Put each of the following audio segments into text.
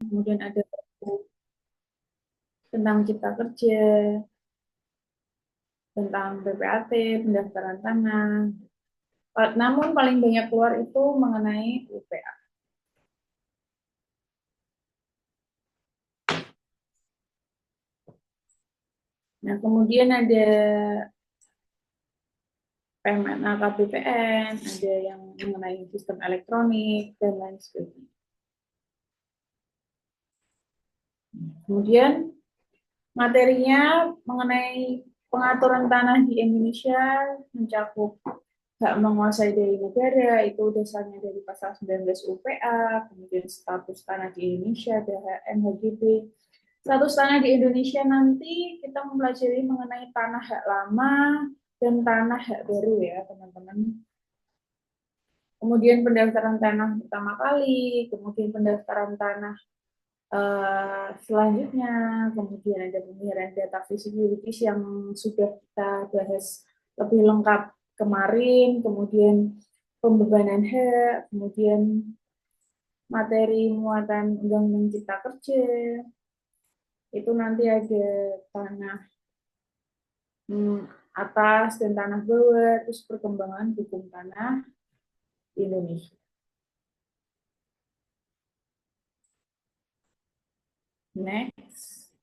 kemudian ada tentang cipta kerja, tentang PPAT, pendaftaran tanah. Namun paling banyak keluar itu mengenai UPA. Nah, kemudian ada PMNA KPPN, ada yang mengenai sistem elektronik, dan lain sebagainya. Kemudian materinya mengenai pengaturan tanah di Indonesia mencakup hak menguasai dari negara, itu dasarnya dari pasal 19 UPA, kemudian status tanah di Indonesia, DHM, HGB. Status tanah di Indonesia nanti kita mempelajari mengenai tanah hak lama dan tanah hak baru ya teman-teman. Kemudian pendaftaran tanah pertama kali, kemudian pendaftaran tanah selanjutnya, kemudian ada pemeliharaan data visibilities yang sudah kita bahas lebih lengkap kemarin, kemudian pembebanan hak, kemudian materi muatan undang-undang cipta kerja, itu nanti ada tanah atas dan tanah bawah, terus perkembangan hukum tanah di Indonesia. Next.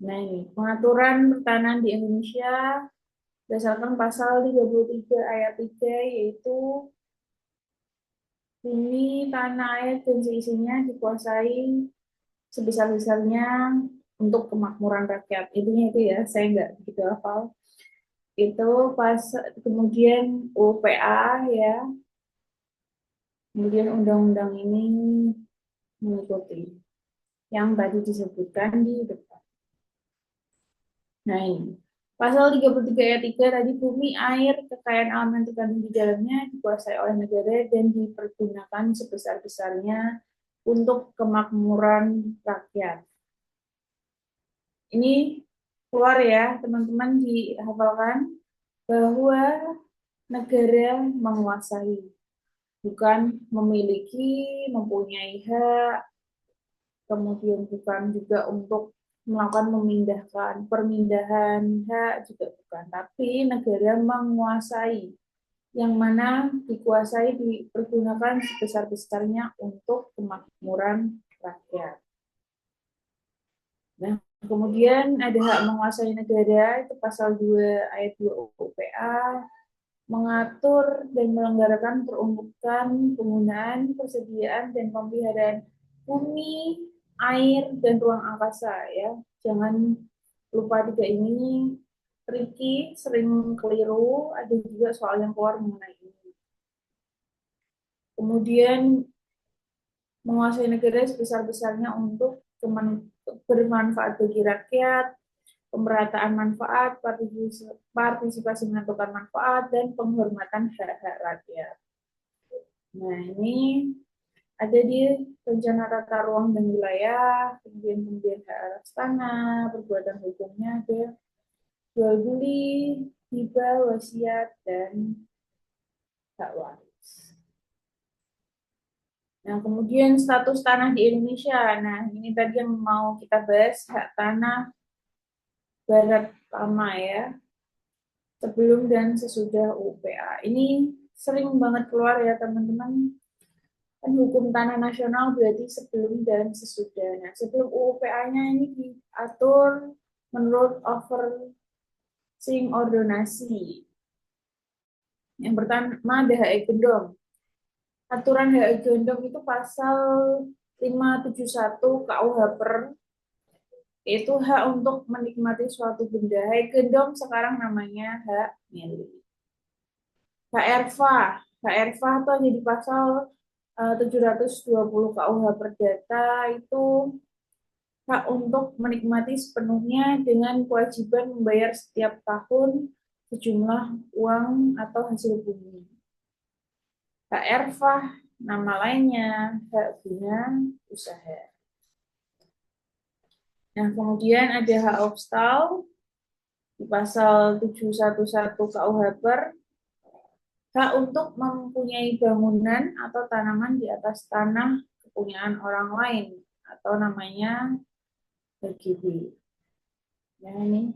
Nah ini, pengaturan pertanahan di Indonesia berdasarkan pasal 33 ayat 3, yaitu bumi, tanah, air, dan seisinya dikuasai sebesar-besarnya untuk kemakmuran rakyat. Intinya itu ya, saya nggak begitu hafal. Itu pas kemudian UPA ya, kemudian undang-undang ini mengikuti yang tadi disebutkan di depan. Nah ini, pasal 33 ayat 3 tadi, bumi, air, kekayaan alam yang terkandung di dalamnya dikuasai oleh negara dan dipergunakan sebesar-besarnya untuk kemakmuran rakyat. Ini keluar ya, teman-teman dihafalkan bahwa negara menguasai, bukan memiliki, mempunyai hak, kemudian bukan juga untuk melakukan memindahkan, permindahan hak juga bukan, tapi negara menguasai, yang mana dikuasai dipergunakan sebesar-besarnya untuk kemakmuran rakyat. Nah, kemudian ada hak menguasai negara, itu pasal 2 ayat 2 UPA, mengatur dan melenggarakan peruntukan, penggunaan, persediaan, dan pemeliharaan bumi, air, dan ruang angkasa ya. Jangan lupa tiga ini, tricky, sering keliru, ada juga soal yang keluar mengenai ini. Kemudian menguasai negara sebesar-besarnya untuk bermanfaat bagi rakyat, pemerataan manfaat, partisipasi menentukan manfaat, dan penghormatan hak-hak rakyat. Nah, ini ada di rencana tata ruang dan wilayah, kemudian hak atas tanah, perbuatan hukumnya ada jual beli, hibah, wasiat, dan hak waris. Nah, kemudian status tanah di Indonesia. Nah, ini tadi yang mau kita bahas, hak tanah barat lama ya, sebelum dan sesudah UPA. Ini sering banget keluar ya teman-teman. Kan hukum tanah nasional berarti sebelum dan sesudah. Nah, sebelum UPA-nya ini diatur menurut overseeing ordonasi. Yang pertama ada HE Gendong. Aturan HE Gendong itu pasal 571 KUH per, itu hak untuk menikmati suatu benda. HE Gendong sekarang namanya hak milik. HRFA. HRFA itu ada di pasal 720 KUH Perdata, itu hak untuk menikmati sepenuhnya dengan kewajiban membayar setiap tahun sejumlah uang atau hasil bumi. HRFA nama lainnya hak guna usaha. Nah, kemudian ada hak obstal di pasal 711 KUH Per, hak untuk mempunyai bangunan atau tanaman di atas tanah kepunyaan orang lain atau namanya HGB. Ya ini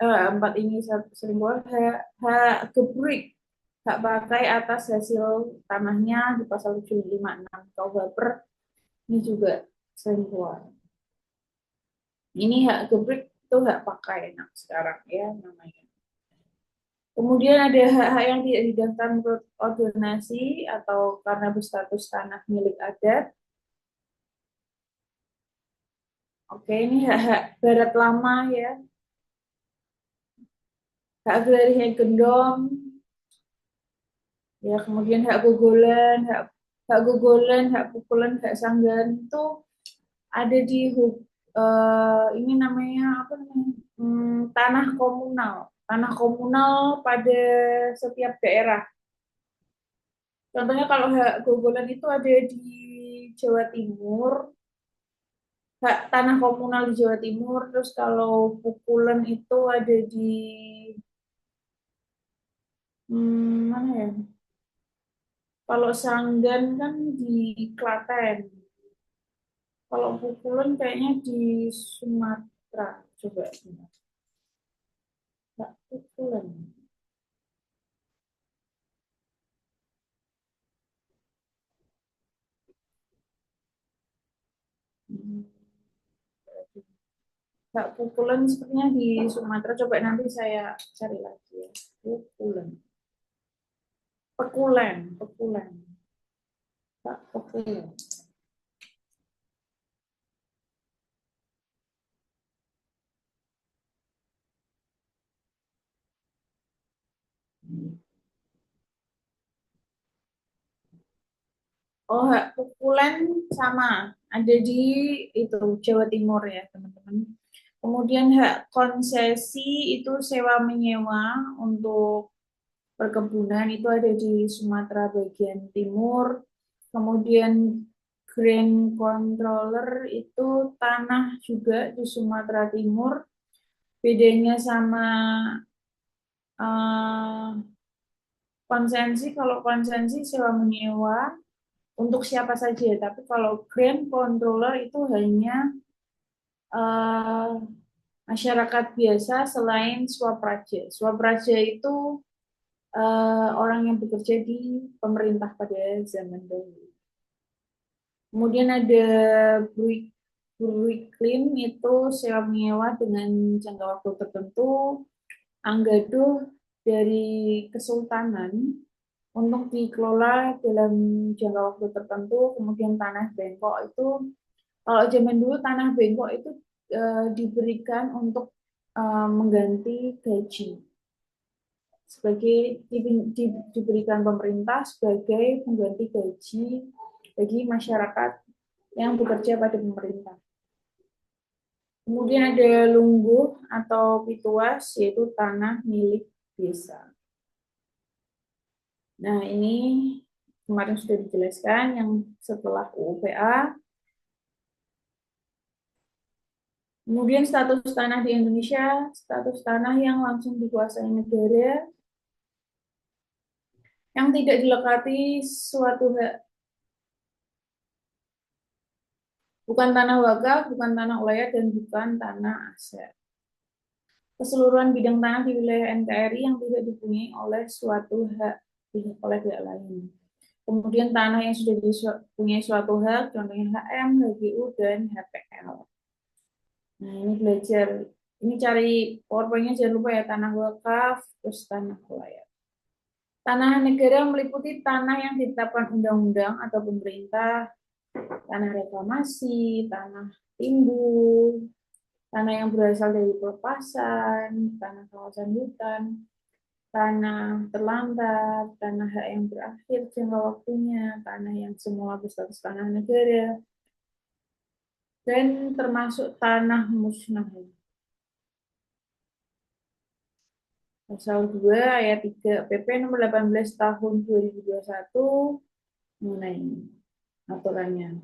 empat ini sering keluar hak gebrik, hak pakai atas hasil tanahnya di pasal 756 KUHP ini juga sering keluar. Ini hak gebrik itu hak pakai sekarang ya namanya. Kemudian ada hak-hak yang tidak didaftar menurut ordonasi atau karena berstatus tanah milik adat. Oke, ini hak-hak barat lama ya. Hak agrarian gendong, ya kemudian hak gogolan, hak pukulan, hak sanggan itu ada di ini namanya apa namanya tanah komunal pada setiap daerah. Contohnya kalau hak gogolan itu ada di Jawa Timur, hak tanah komunal di Jawa Timur, terus kalau pukulan itu ada di mana ya? Kalau sanggan kan di Klaten. Kalau pukulan kayaknya di Sumatera. Coba. Nggak pukulan. Hmm, Nggak pukulan sepertinya di Sumatera. Coba nanti saya cari lagi ya. Pukulan. Pekulen. Pekulen. Nggak pekulen. Oh, hak pukulan sama. Ada di itu Jawa Timur ya, teman-teman. Kemudian hak konsesi itu sewa menyewa untuk perkebunan itu ada di Sumatera bagian timur. Kemudian Grand Controller itu tanah juga di Sumatera Timur. Bedanya sama uh, konsensi, kalau konsensi sewa menyewa untuk siapa saja, tapi kalau Grand Controller itu hanya uh, masyarakat biasa selain swapraja. Swapraja itu orang yang bekerja di pemerintah pada zaman dahulu. Kemudian ada Brooklyn itu sewa menyewa dengan jangka waktu tertentu, anggaduh dari kesultanan untuk dikelola dalam jangka waktu tertentu. Kemudian tanah bengkok itu, kalau zaman dulu tanah bengkok itu diberikan untuk mengganti gaji sebagai diberikan pemerintah sebagai pengganti gaji bagi masyarakat yang bekerja pada pemerintah. Kemudian ada lungguh atau pituas, yaitu tanah milik desa. Nah, ini kemarin sudah dijelaskan yang setelah UUPA. Kemudian status tanah di Indonesia, status tanah yang langsung dikuasai negara, yang tidak dilekati suatu hak, bukan tanah wakaf, bukan tanah ulayat, dan bukan tanah aset. Keseluruhan bidang tanah di wilayah NKRI yang tidak dipunyai oleh suatu hak oleh pihak lain. Kemudian tanah yang sudah dipunyai suatu hak, contohnya HM, HGU, dan HPL. Nah, ini belajar, ini cari PowerPoint-nya jangan lupa ya, tanah wakaf, terus tanah ulayat. Tanah negara meliputi tanah yang ditetapkan undang-undang atau pemerintah, tanah reklamasi, tanah timbul, tanah yang berasal dari pelepasan, tanah kawasan hutan, tanah terlantar, tanah hak yang berakhir jangka waktunya, tanah yang semula berstatus tanah negara, dan termasuk tanah musnah. Pasal 2 ayat 3 PP nomor 18 tahun 2021 mengenai aturannya.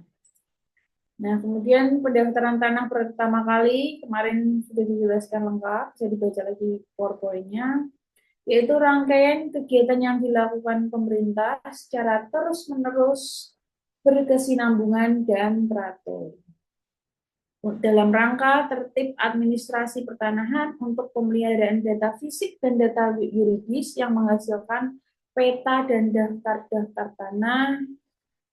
Nah, kemudian pendaftaran tanah pertama kali kemarin sudah dijelaskan lengkap, bisa dibaca lagi PowerPoint-nya, yaitu rangkaian kegiatan yang dilakukan pemerintah secara terus-menerus berkesinambungan dan teratur. Dalam rangka tertib administrasi pertanahan untuk pemeliharaan data fisik dan data yuridis yang menghasilkan peta dan daftar-daftar tanah,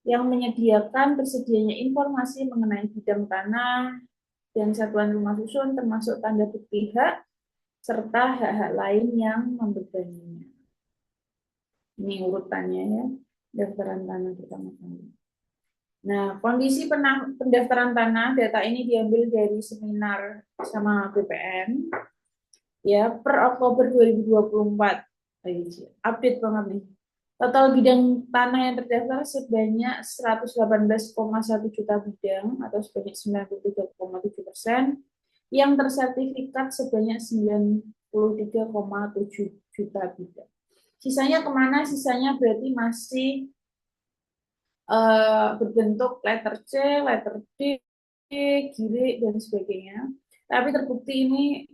yang menyediakan tersedianya informasi mengenai bidang tanah dan satuan rumah susun termasuk tanda bukti hak serta hak-hak lain yang membebaninya. Ini urutannya ya, daftaran tanah pertama kali. Nah, kondisi pendaftaran tanah, data ini diambil dari seminar sama BPN ya per Oktober 2024. Update banget nih. Total bidang tanah yang terdaftar sebanyak 118,1 juta bidang atau sebanyak 93,7%, yang tersertifikat sebanyak 93,7 juta bidang. Sisanya kemana? Sisanya berarti masih berbentuk letter C, letter D, girik, dan sebagainya. Tapi terbukti ini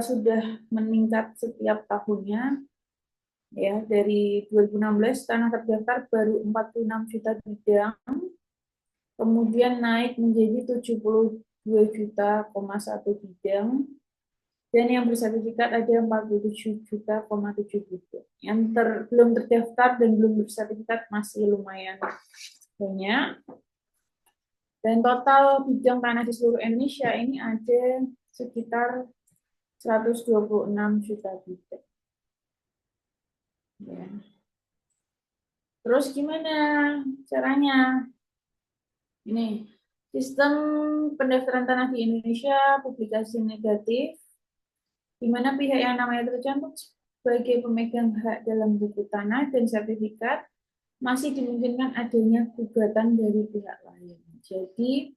sudah meningkat setiap tahunnya. Ya, dari 2016 tanah terdaftar baru 46 juta bidang, kemudian naik menjadi 72 juta, 1 bidang, dan yang bersertifikat ada 47 juta, 7 bidang. Yang belum terdaftar dan belum bersertifikat masih lumayan banyak. Dan total bidang tanah di seluruh Indonesia ini ada sekitar 126 juta bidang. Ya. Terus gimana caranya? Ini sistem pendaftaran tanah di Indonesia, publikasi negatif, di mana pihak yang namanya tercantum sebagai pemegang hak dalam buku tanah dan sertifikat masih dimungkinkan adanya gugatan dari pihak lain. Jadi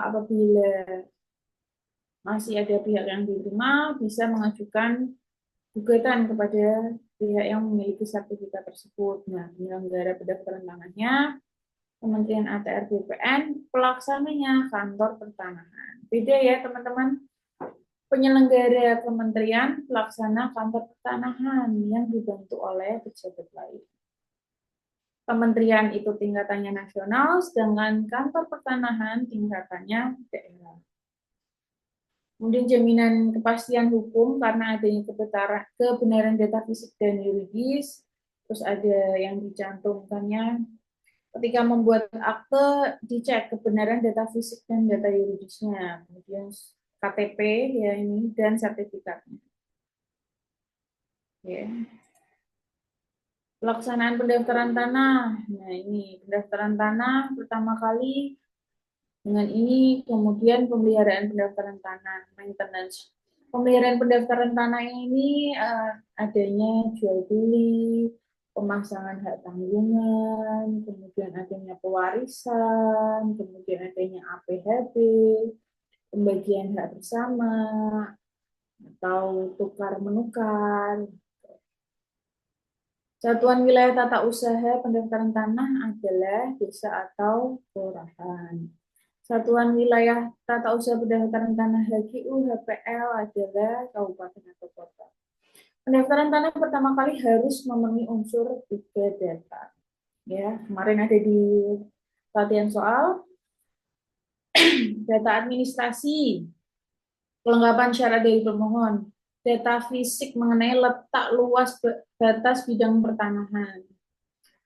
apabila masih ada pihak yang diterima, bisa mengajukan gugatan kepada pihak yang memiliki sertifikat tersebut. Nah, penyelenggara pendaftaran tanahnya Kementerian ATR BPN, pelaksananya kantor pertanahan. Beda ya teman-teman, penyelenggara kementerian, pelaksana kantor pertanahan yang dibantu oleh pejabat lain. Kementerian itu tingkatannya nasional, sedangkan kantor pertanahan tingkatannya daerah. Kemudian jaminan kepastian hukum karena adanya kebenaran data fisik dan yuridis, terus ada yang dicantumkannya ketika membuat akte dicek kebenaran data fisik dan data yuridisnya, kemudian KTP ya ini dan sertifikatnya. Ya. Pelaksanaan pendaftaran tanah. Nah ini pendaftaran tanah pertama kali dengan ini, kemudian pemeliharaan pendaftaran tanah, maintenance. Pemeliharaan pendaftaran tanah ini adanya jual beli, pemasangan hak tanggungan, kemudian adanya pewarisan, kemudian adanya APHB, pembagian hak bersama, atau tukar menukar. Satuan wilayah tata usaha pendaftaran tanah adalah desa atau kelurahan. Satuan wilayah tata usaha pendaftaran tanah HGU HPL adalah kabupaten atau kota. Pendaftaran tanah pertama kali harus memenuhi unsur 3 data. Ya, kemarin ada di latihan soal data administrasi, kelengkapan syarat dari pemohon, data fisik mengenai letak luas batas bidang pertanahan,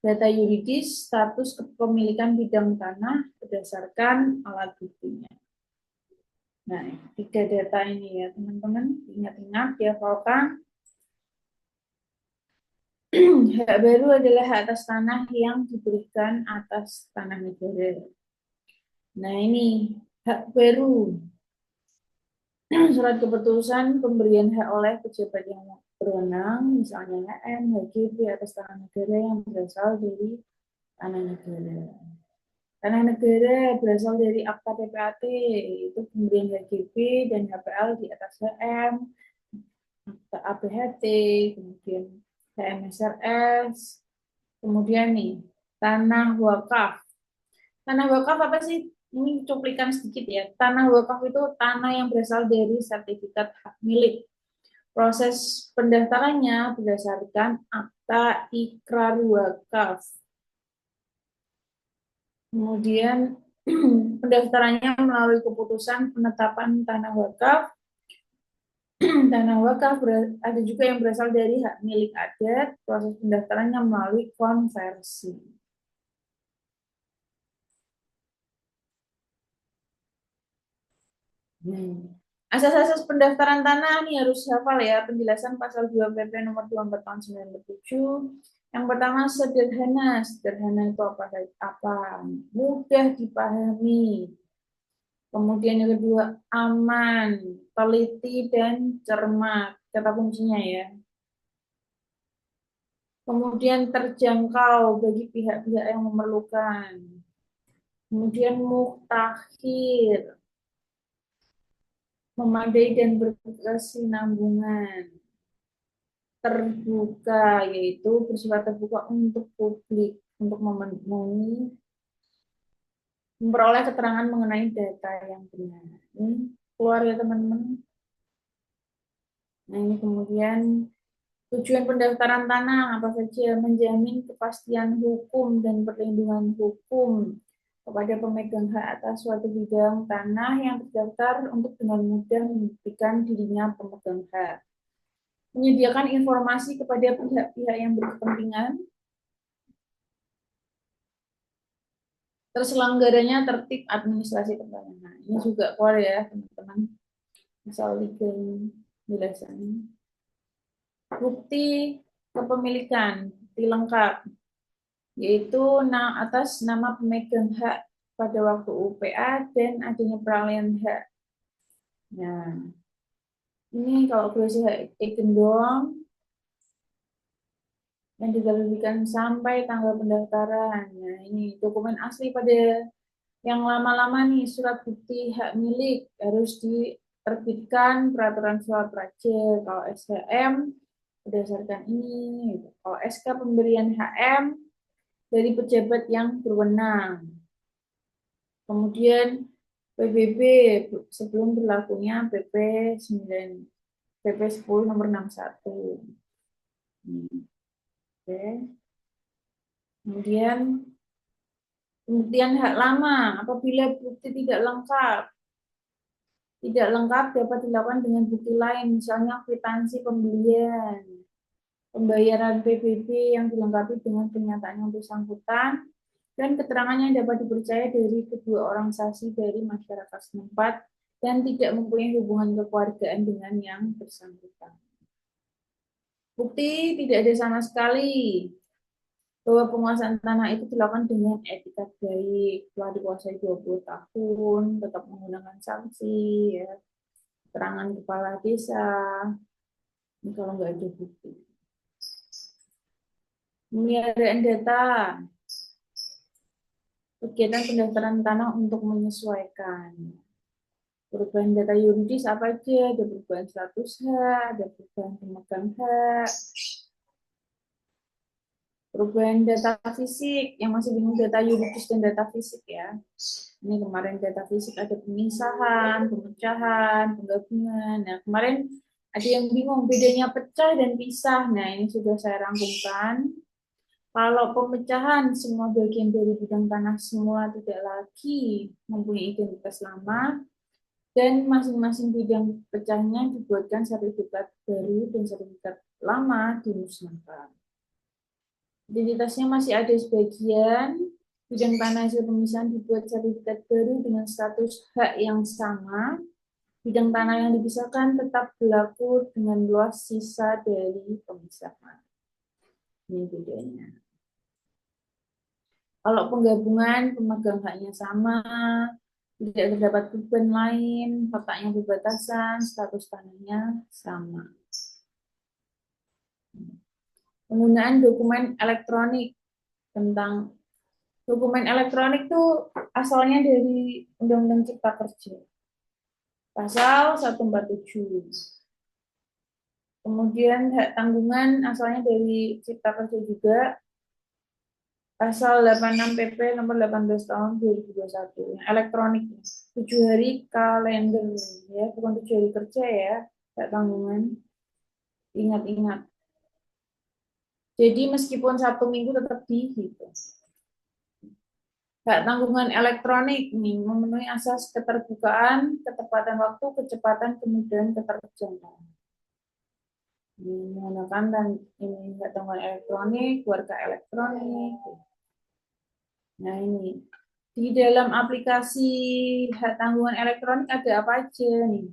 data yuridis, status kepemilikan bidang tanah berdasarkan alat buktinya. Nah, 3 data ini ya teman-teman, ingat-ingat, dihafalkan. Hak baru adalah hak atas tanah yang diberikan atas tanah negara. Nah ini, hak baru. Surat keputusan pemberian hak oleh pejabat yang berwenang, misalnya HM, HGB atas tanah negara yang berasal dari tanah negara. Tanah negara berasal dari akta PPAT, itu pemberian HGB dan HPL di atas HM, akta APHT, kemudian HMSRS, kemudian nih, tanah wakaf. Tanah wakaf apa sih? Ini cuplikan sedikit ya. Tanah wakaf itu tanah yang berasal dari sertifikat hak milik. Proses pendaftarannya berdasarkan akta ikrar wakaf. Kemudian pendaftarannya melalui keputusan penetapan tanah wakaf. Tanah wakaf ada juga yang berasal dari hak milik adat. Proses pendaftarannya melalui konversi. Asas-asas pendaftaran tanah ini harus hafal ya. Penjelasan pasal 2 PP nomor 24 tahun 97. Yang pertama sederhana. Sederhana itu apa? Mudah dipahami. Kemudian yang kedua aman, teliti dan cermat. Kata kuncinya ya. Kemudian terjangkau bagi pihak-pihak yang memerlukan. Kemudian mutakhir, memadai dan berkesinambungan. Terbuka, yaitu bersifat terbuka untuk publik, untuk memenuhi, memperoleh keterangan mengenai data yang benar. Ini keluar ya teman-teman. Nah ini kemudian tujuan pendaftaran tanah apa saja? Menjamin kepastian hukum dan perlindungan hukum kepada pemegang hak atas suatu bidang tanah yang terdaftar untuk dengan mudah membuktikan dirinya pemegang hak. Menyediakan informasi kepada pihak-pihak yang berkepentingan. Terselenggaranya tertib administrasi pertanahan. Nah, ini juga keluar ya teman-teman. Misal legal penjelasannya. Bukti kepemilikan, bukti lengkap, yaitu atas nama pemegang hak pada waktu UPA dan adanya peralihan hak. Nah, ini kalau berisi hak gendong yang diterbitkan sampai tanggal pendaftaran. Nah, ini dokumen asli pada yang lama-lama nih, surat bukti hak milik harus diterbitkan peraturan soal praja. Kalau SHM berdasarkan ini, kalau SK pemberian HM dari pejabat yang berwenang. Kemudian PBB sebelum berlakunya PP 9 PP 10 nomor 61. Oke. Kemudian pembuktian hak lama apabila bukti tidak lengkap dapat dilakukan dengan bukti lain, misalnya kwitansi pembelian, pembayaran PBB yang dilengkapi dengan pernyataan yang bersangkutan, dan keterangannya dapat dipercaya dari kedua orang saksi dari masyarakat setempat dan tidak mempunyai hubungan kekeluargaan dengan yang bersangkutan. Bukti tidak ada sama sekali bahwa penguasaan tanah itu dilakukan dengan etika baik, telah dikuasai 20 tahun, tetap menggunakan sanksi, ya, keterangan kepala desa, ini kalau nggak ada bukti. Pemeliharaan data, kegiatan pendaftaran tanah untuk menyesuaikan. Perubahan data yuridis apa aja, ada perubahan status hak, ada perubahan pemegang hak, perubahan data fisik, yang masih bingung data yuridis dan data fisik ya. Ini kemarin data fisik ada pemisahan, pemecahan, penggabungan. Nah kemarin ada yang bingung bedanya pecah dan pisah. Nah ini sudah saya rangkumkan. Kalau pemecahan semua bagian dari bidang tanah semula tidak lagi mempunyai identitas lama, dan masing-masing bidang pecahnya dibuatkan sertifikat baru dan sertifikat lama dimusnahkan. Identitasnya masih ada sebagian, bidang tanah hasil pemisahan dibuat sertifikat baru dengan status hak yang sama, bidang tanah yang dipisahkan tetap berlaku dengan luas sisa dari pemisahan. Ini bedanya. Kalau penggabungan, pemegang haknya sama, tidak terdapat beban lain, letaknya berbatasan, status tanahnya sama. Penggunaan dokumen elektronik. Tentang dokumen elektronik itu asalnya dari Undang-Undang Cipta Kerja. Pasal 147. Kemudian hak tanggungan asalnya dari Cipta Kerja juga. Pasal 86 PP nomor 18 tahun 2021. Yang elektronik 7 hari kalender ya, bukan 7 hari kerja ya, hak tanggungan. Ingat-ingat. Jadi meskipun Sabtu Minggu tetap dihitung. Hak tanggungan elektronik nih memenuhi asas keterbukaan, ketepatan waktu, kecepatan, kemudahan, keterjangkauan. Menggunakan dan ini hak tanggungan elektronik, warga elektronik. Nah ini di dalam aplikasi hak tanggungan elektronik ada apa aja nih?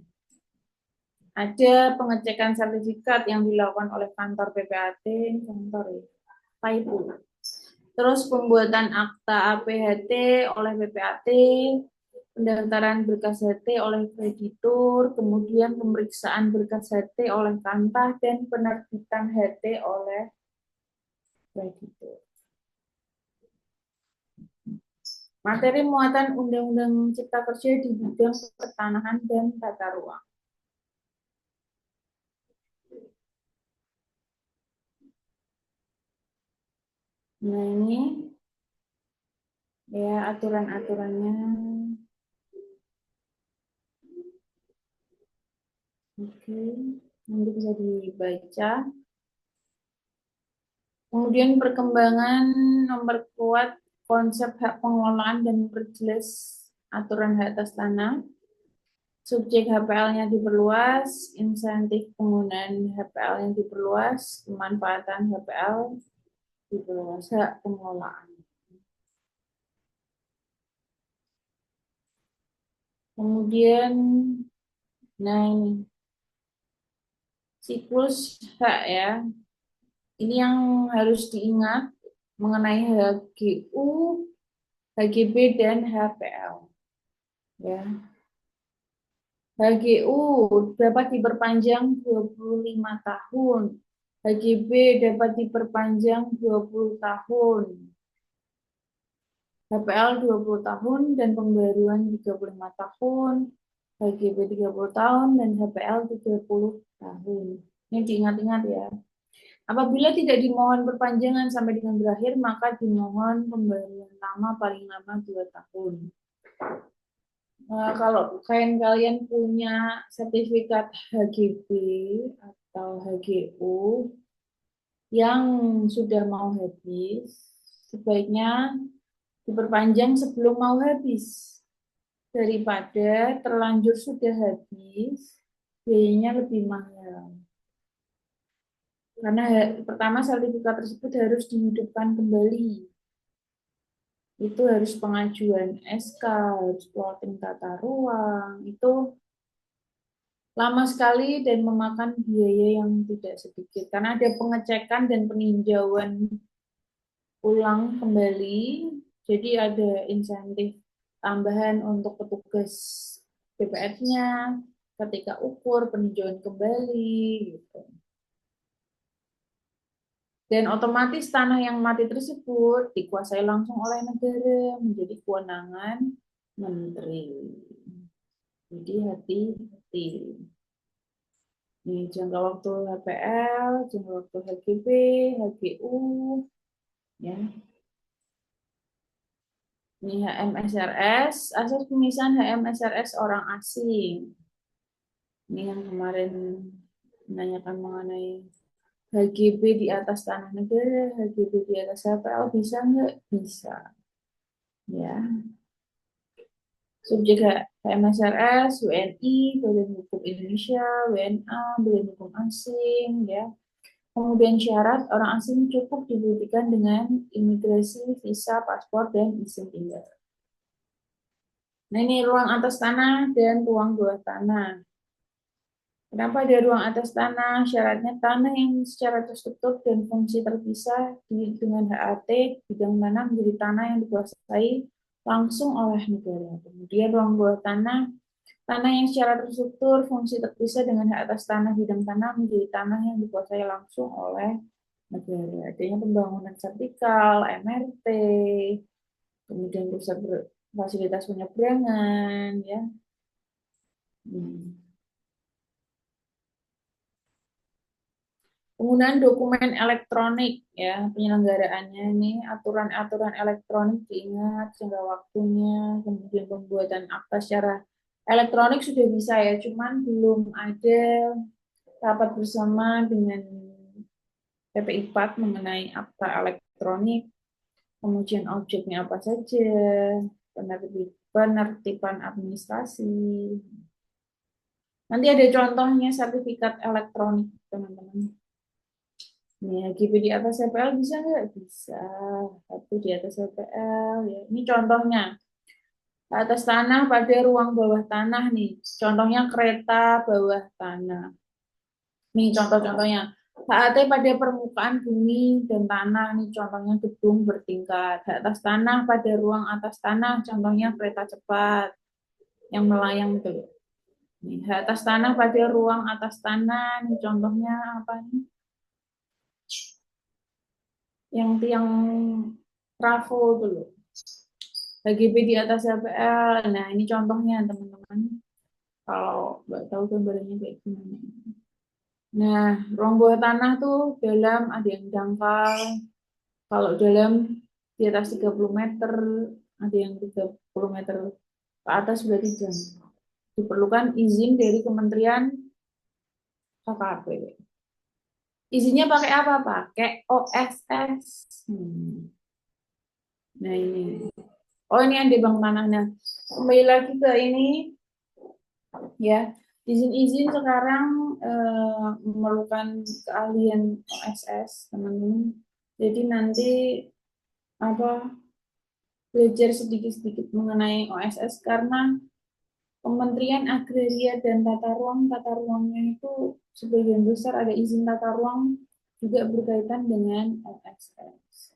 Ada pengecekan sertifikat yang dilakukan oleh kantor PPAT, kantor ya, Paipu. Terus pembuatan akta APHT oleh PPAT, pendaftaran berkas HT oleh kreditur, kemudian pemeriksaan berkas HT oleh Kantah, dan penerbitan HT oleh kreditur. Materi muatan Undang-Undang Cipta Kerja di bidang pertanahan dan tata ruang. Nah ini ya aturan-aturannya. Oke, nanti bisa dibaca. Kemudian perkembangan memperkuat konsep hak pengelolaan dan memperjelas aturan hak atas tanah. Subjek HPL-nya diperluas, insentif penggunaan HPL yang diperluas, pemanfaatan HPL diperluas, hak pengelolaan. Kemudian, nah ini, siklus hak ya. Ini yang harus diingat mengenai HGU, HGB, dan HPL. Ya. HGU dapat diperpanjang 25 tahun. HGB dapat diperpanjang 20 tahun. HPL 20 tahun dan pembaruan 35 tahun. HGB 30 tahun dan HPL 30 tahun. Ini diingat-ingat ya. Apabila tidak dimohon perpanjangan sampai dengan berakhir, maka dimohon pembaruan lama paling lama 2 tahun. Kalau kalian punya sertifikat HGB atau HGU yang sudah mau habis, sebaiknya diperpanjang sebelum mau habis. Daripada terlanjur sudah habis, biayanya lebih mahal. Karena pertama sertifikat tersebut harus dihidupkan kembali. Itu harus pengajuan SK, harus plotting tata ruang, itu lama sekali dan memakan biaya yang tidak sedikit. Karena ada pengecekan dan peninjauan ulang kembali, jadi ada insentif tambahan untuk petugas BPS-nya ketika ukur peninjauan kembali gitu. Dan otomatis tanah yang mati tersebut dikuasai langsung oleh negara menjadi kewenangan menteri. Jadi hati-hati. Ini jangka waktu HPL, jangka waktu HGB, HGU, ya. Ini HMSRS, asas pemisahan HMSRS orang asing. Ini yang kemarin menanyakan mengenai HGB di atas tanah negara, HGB di atas HPL bisa nggak? Bisa. Ya. Subjek HMSRS, WNI, Badan Hukum Indonesia, WNA, Badan Hukum Asing, ya. Kemudian syarat orang asing cukup dibuktikan dengan imigrasi, visa, paspor, dan izin tinggal. Nah ini ruang atas tanah dan ruang bawah tanah. Kenapa ada ruang atas tanah? Syaratnya tanah yang secara terstruktur dan fungsi terpisah dengan HAT bidang tanah menjadi tanah yang dikuasai langsung oleh negara. Kemudian ruang bawah tanah, tanah yang secara terstruktur fungsi terpisah dengan hak atas tanah bidang tanah menjadi tanah yang dikuasai langsung oleh negara. Adanya pembangunan vertikal, MRT, kemudian pusat fasilitas penyeberangan, ya. Penggunaan dokumen elektronik, ya, penyelenggaraannya ini aturan-aturan elektronik diingat jangka waktunya, kemudian pembuatan akta secara elektronik sudah bisa ya, cuman belum ada rapat bersama dengan PPI 4 mengenai akta elektronik. kemudian objeknya apa saja, penertiban administrasi. Nanti ada contohnya sertifikat elektronik, teman-teman. Nih, HGB di atas CPL bisa nggak? Bisa. Satu di atas CPL. Ya. Ini contohnya. Atas tanah pada ruang bawah tanah nih. Contohnya kereta bawah tanah. Nih contoh-contohnya. HAT pada permukaan bumi dan tanah. Nih contohnya gedung bertingkat. Hak atas tanah pada ruang atas tanah. Contohnya kereta cepat yang melayang itu. Nih, hak atas tanah pada ruang atas tanah. Nih contohnya apa nih? Yang tiang trafo dulu. HGB di atas HPL. Nah, ini contohnya teman-teman. Kalau nggak tahu gambarnya kayak gimana. Nah, ruang bawah tanah tuh dalam ada yang dangkal. Kalau dalam di atas 30 meter, ada yang 30 meter ke atas berarti jangkau. Diperlukan izin dari Kementerian KKP. Izinnya pakai apa? Pakai OSS. Nah ini. Oh ini yang di bank tanahnya. Kembali lagi ke ini ya. Izin-izin sekarang memerlukan keahlian OSS teman-teman. Jadi nanti apa belajar sedikit-sedikit mengenai OSS karena Kementerian Agraria dan Tata ruangnya itu sebagian besar ada izin tata ruang juga berkaitan dengan OSS.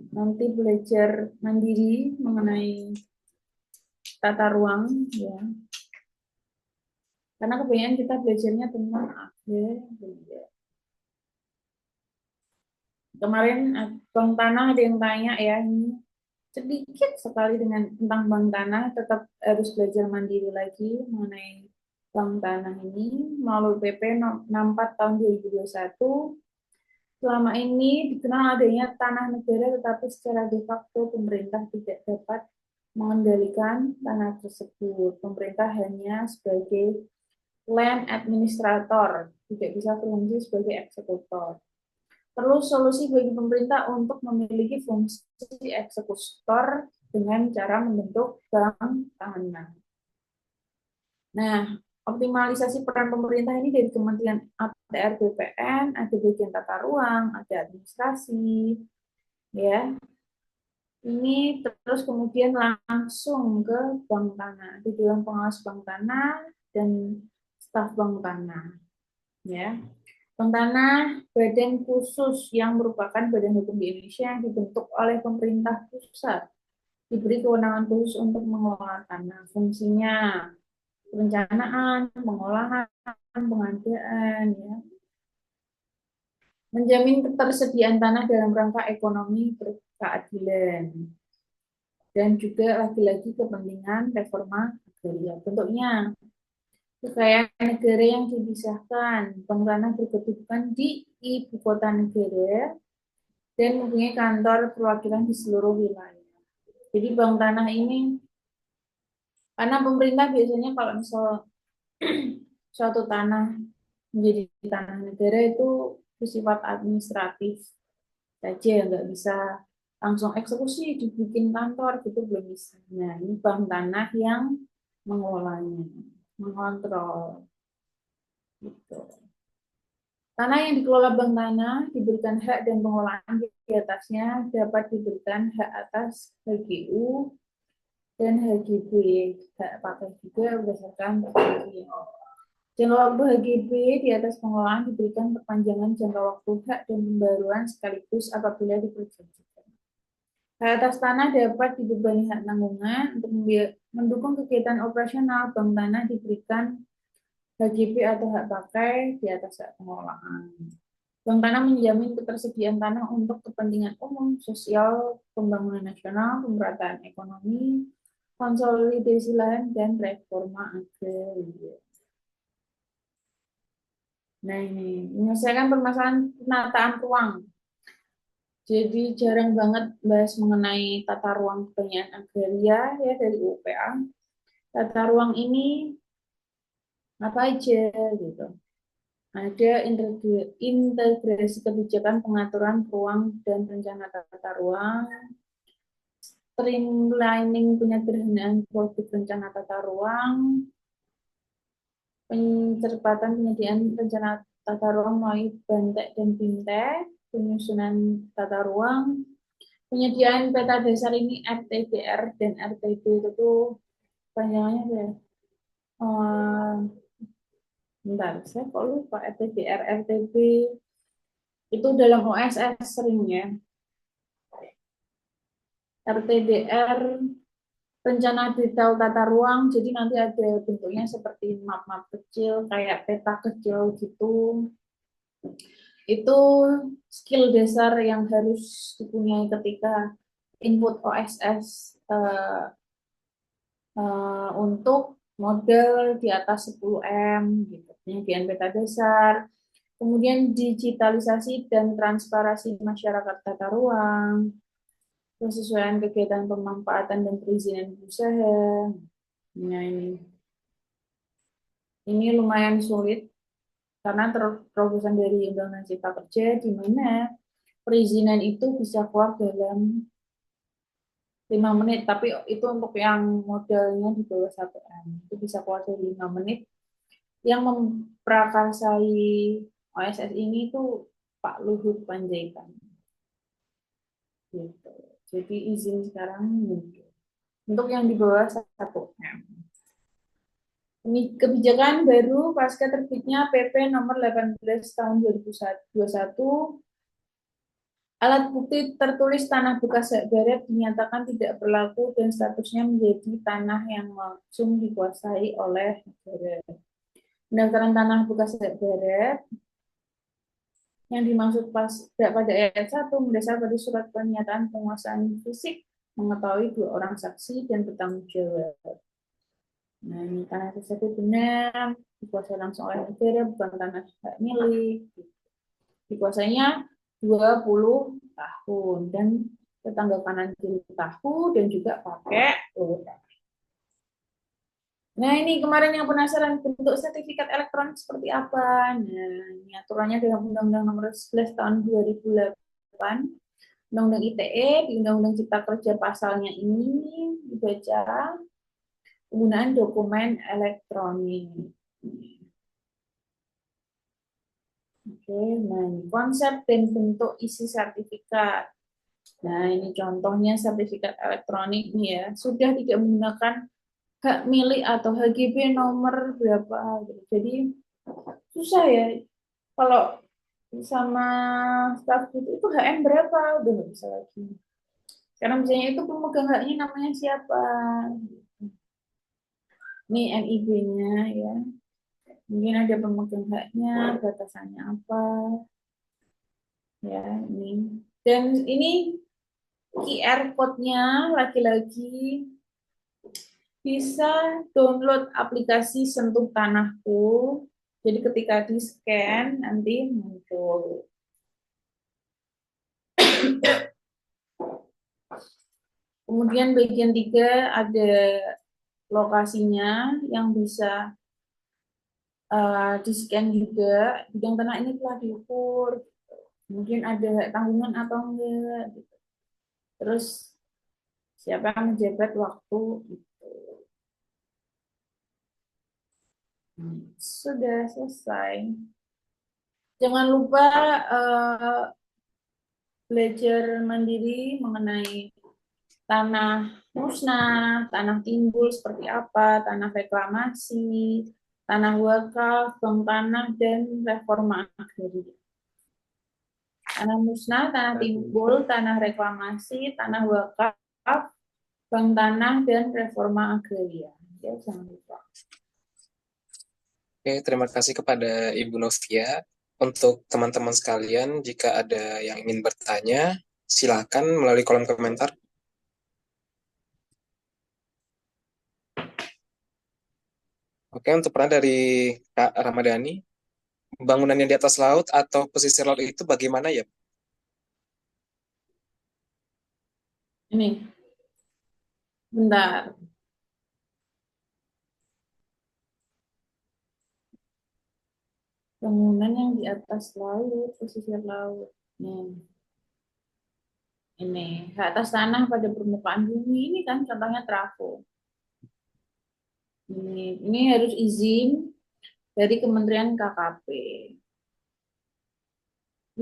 Nanti belajar mandiri mengenai tata ruang ya. Karena kebanyakan kita belajarnya tentang agri. Kemarin Bang Tanah ada yang tanya ya, ini sedikit sekali dengan tentang Bang Tanah, tetap harus belajar mandiri lagi mengenai Bang Tanah ini melalui PP 64 tahun 2021. Selama ini dikenal adanya tanah negara, tetapi secara de facto pemerintah tidak dapat mengendalikan tanah tersebut. Pemerintah hanya sebagai land administrator, tidak bisa berfungsi sebagai eksekutor. Perlu solusi bagi pemerintah untuk memiliki fungsi eksekutor dengan cara membentuk bank tanah. Nah, optimalisasi peran pemerintah ini dari Kementerian ATR BPN, ada bagian tata ruang, ada administrasi, ya. Ini terus kemudian langsung ke bank tanah, di Dewan Pengawas Bank Tanah dan staf bank tanah, ya. Bank Tanah, badan khusus yang merupakan badan hukum di Indonesia yang dibentuk oleh pemerintah pusat, diberi kewenangan khusus untuk mengelola tanah. Fungsinya perencanaan, pengolahan, pengadaan, ya. Menjamin ketersediaan tanah dalam rangka ekonomi berkeadilan. Dan juga lagi-lagi kepentingan reforma agraria. Bentuknya kekayaan negara yang dipisahkan, bank tanah berkedudukan di ibu kota negara dan mempunyai kantor perwakilan di seluruh wilayah. Jadi bank tanah ini, karena pemerintah biasanya kalau misal suatu tanah menjadi tanah negara itu bersifat administratif saja, nggak bisa langsung eksekusi dibikin kantor gitu, belum bisa. Nah ini bank tanah yang mengelolanya, mengontrol gitu. Tanah yang dikelola bank tanah diberikan hak dan pengelolaan di atasnya dapat diberikan hak atas HGU dan HGB. Hak pakai juga berdasarkan HGB. Jangka waktu HGB di atas pengelolaan diberikan perpanjangan jangka waktu hak dan pembaruan sekaligus apabila diperjanjikan. Hak atas tanah dapat dibebani hak tanggungan untuk mendukung kegiatan operasional bank tanah diberikan HGB atau hak pakai di atas hak pengelolaan. Bank tanah menjamin ketersediaan tanah untuk kepentingan umum, sosial, pembangunan nasional, pemerataan ekonomi, konsolidasi lahan, dan reforma agraria. Nah ini, menyelesaikan permasalahan penataan ruang. Jadi jarang banget bahas mengenai tata ruang kebanyakan agraria ya dari UPA. Tata ruang ini apa aja gitu. Ada integrasi kebijakan pengaturan ruang dan rencana tata ruang, streamlining penyederhanaan produk rencana tata ruang, pencerpatan penyediaan rencana tata ruang melalui Bantek dan Bintek, penyusunan tata ruang, penyediaan peta dasar ini RTDR dan RTB itu tuh panjangannya apa ya? Bentar, saya kok lupa RTDR, RTB itu dalam OSS seringnya. RTDR rencana detail tata ruang, jadi nanti ada bentuknya seperti map-map kecil, kayak peta kecil gitu. Itu skill dasar yang harus dipunyai ketika input OSS untuk model di atas 10 M, gitu. Penyediaan peta dasar, kemudian digitalisasi dan transparansi masyarakat tata ruang, penyesuaian kegiatan pemanfaatan dan perizinan usaha. Nah, ini lumayan sulit karena terobosan dari Undang-Undang Cipta Kerja di mana perizinan itu bisa keluar dalam 5 menit, tapi itu untuk yang modelnya di bawah 1 M, itu bisa keluar dari 5 menit. Yang memprakarsai OSS ini itu Pak Luhut Panjaitan. Gitu. Jadi izin sekarang muncul. Untuk yang di bawah 1 M. Ini kebijakan baru pasca terbitnya PP nomor 18 tahun 2021, alat bukti tertulis tanah bekas hak baret dinyatakan tidak berlaku dan statusnya menjadi tanah yang langsung dikuasai oleh negara. Pendaftaran tanah bekas hak baret yang dimaksud pada ayat 1 berdasar pada surat pernyataan penguasaan fisik mengetahui 2 orang saksi dan bertanggung jawab. Nah, ini tanah tersebut benar dikuasai langsung oleh negara, bukan tanah hak milik. Dikuasainya 20 tahun dan tetangga kanan kiri tahu dan juga pakai urut. Nah, ini kemarin yang penasaran bentuk sertifikat elektronik seperti apa. Nah, ini aturannya dalam Undang-Undang Nomor 11 Tahun 2008, Undang-Undang ITE, di Undang-Undang Cipta Kerja pasalnya ini dibaca penggunaan dokumen elektronik. Oke, nah konsep dan bentuk isi sertifikat. Nah, ini contohnya sertifikat elektronik nih ya. Sudah tidak menggunakan hak milik atau HGB nomor berapa gitu. Jadi susah ya kalau sama staf itu HM berapa udah nggak bisa lagi. Karena misalnya itu pemegang haknya namanya siapa. Ini NIB-nya ya. Mungkin ada pemegang haknya, batasannya apa. Ya, ini. Dan ini QR code-nya lagi-lagi bisa download aplikasi Sentuh Tanahku. Jadi ketika di-scan nanti muncul. Kemudian bagian 3 ada lokasinya yang bisa di-scan juga. Bidang tanah ini telah diukur. Kemudian ada tanggungan atau enggak. Gitu. Terus siapa yang menjabat waktu itu. Sudah selesai. Jangan lupa belajar mandiri mengenai tanah musnah, tanah timbul seperti apa, tanah reklamasi, tanah wakaf, bank tanah, dan reforma agraria. Tanah musnah, tanah timbul, tanah reklamasi, tanah wakaf, bank tanah, dan reforma agraria. Ya, jangan lupa. Oke, terima kasih kepada Ibu Novia. Untuk teman-teman sekalian, jika ada yang ingin bertanya, silakan melalui kolom komentar. Oke, untuk peran dari Kak Ramadhani, bangunan yang di atas laut atau pesisir laut itu bagaimana ya? Ini, bentar. Bangunan yang di atas laut, pesisir laut. Nih, ini atas tanah pada permukaan bumi ini kan contohnya trafo. Ini harus izin dari Kementerian KKP.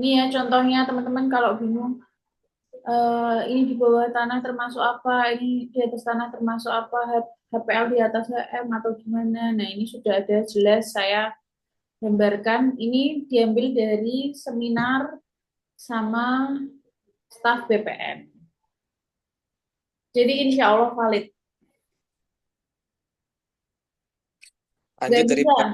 Ini ya contohnya teman-teman kalau bingung, ini di bawah tanah termasuk apa, ini di atas tanah termasuk apa, HPL di atas HM atau gimana. Nah ini sudah ada jelas saya gambarkan. Ini diambil dari seminar sama staf BPN. Jadi insya Allah valid. Nggak Lanjut dari bisa,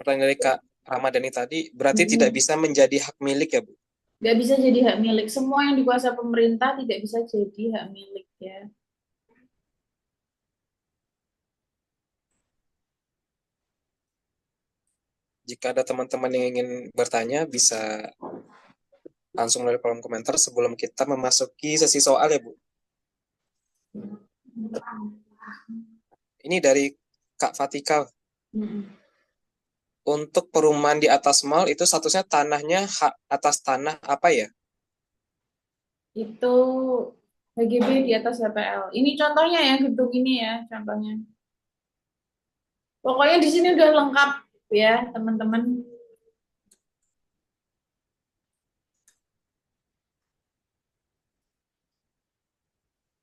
pertanyaan dari Kak Ramadhani tadi, berarti tidak mm-mm. bisa menjadi hak milik ya, Bu? Nggak bisa jadi hak milik. Semua yang dikuasai pemerintah tidak bisa jadi hak milik ya. Jika ada teman-teman yang ingin bertanya, bisa langsung dari kolom komentar sebelum kita memasuki sesi soal ya, Bu. Ini dari Kak Fatika. Mm-mm. Untuk perumahan di atas mall itu statusnya tanahnya hak atas tanah apa ya? Itu HGB di atas HPL. Ini contohnya ya, gedung ini ya, contohnya. Pokoknya di sini udah lengkap ya, teman-teman.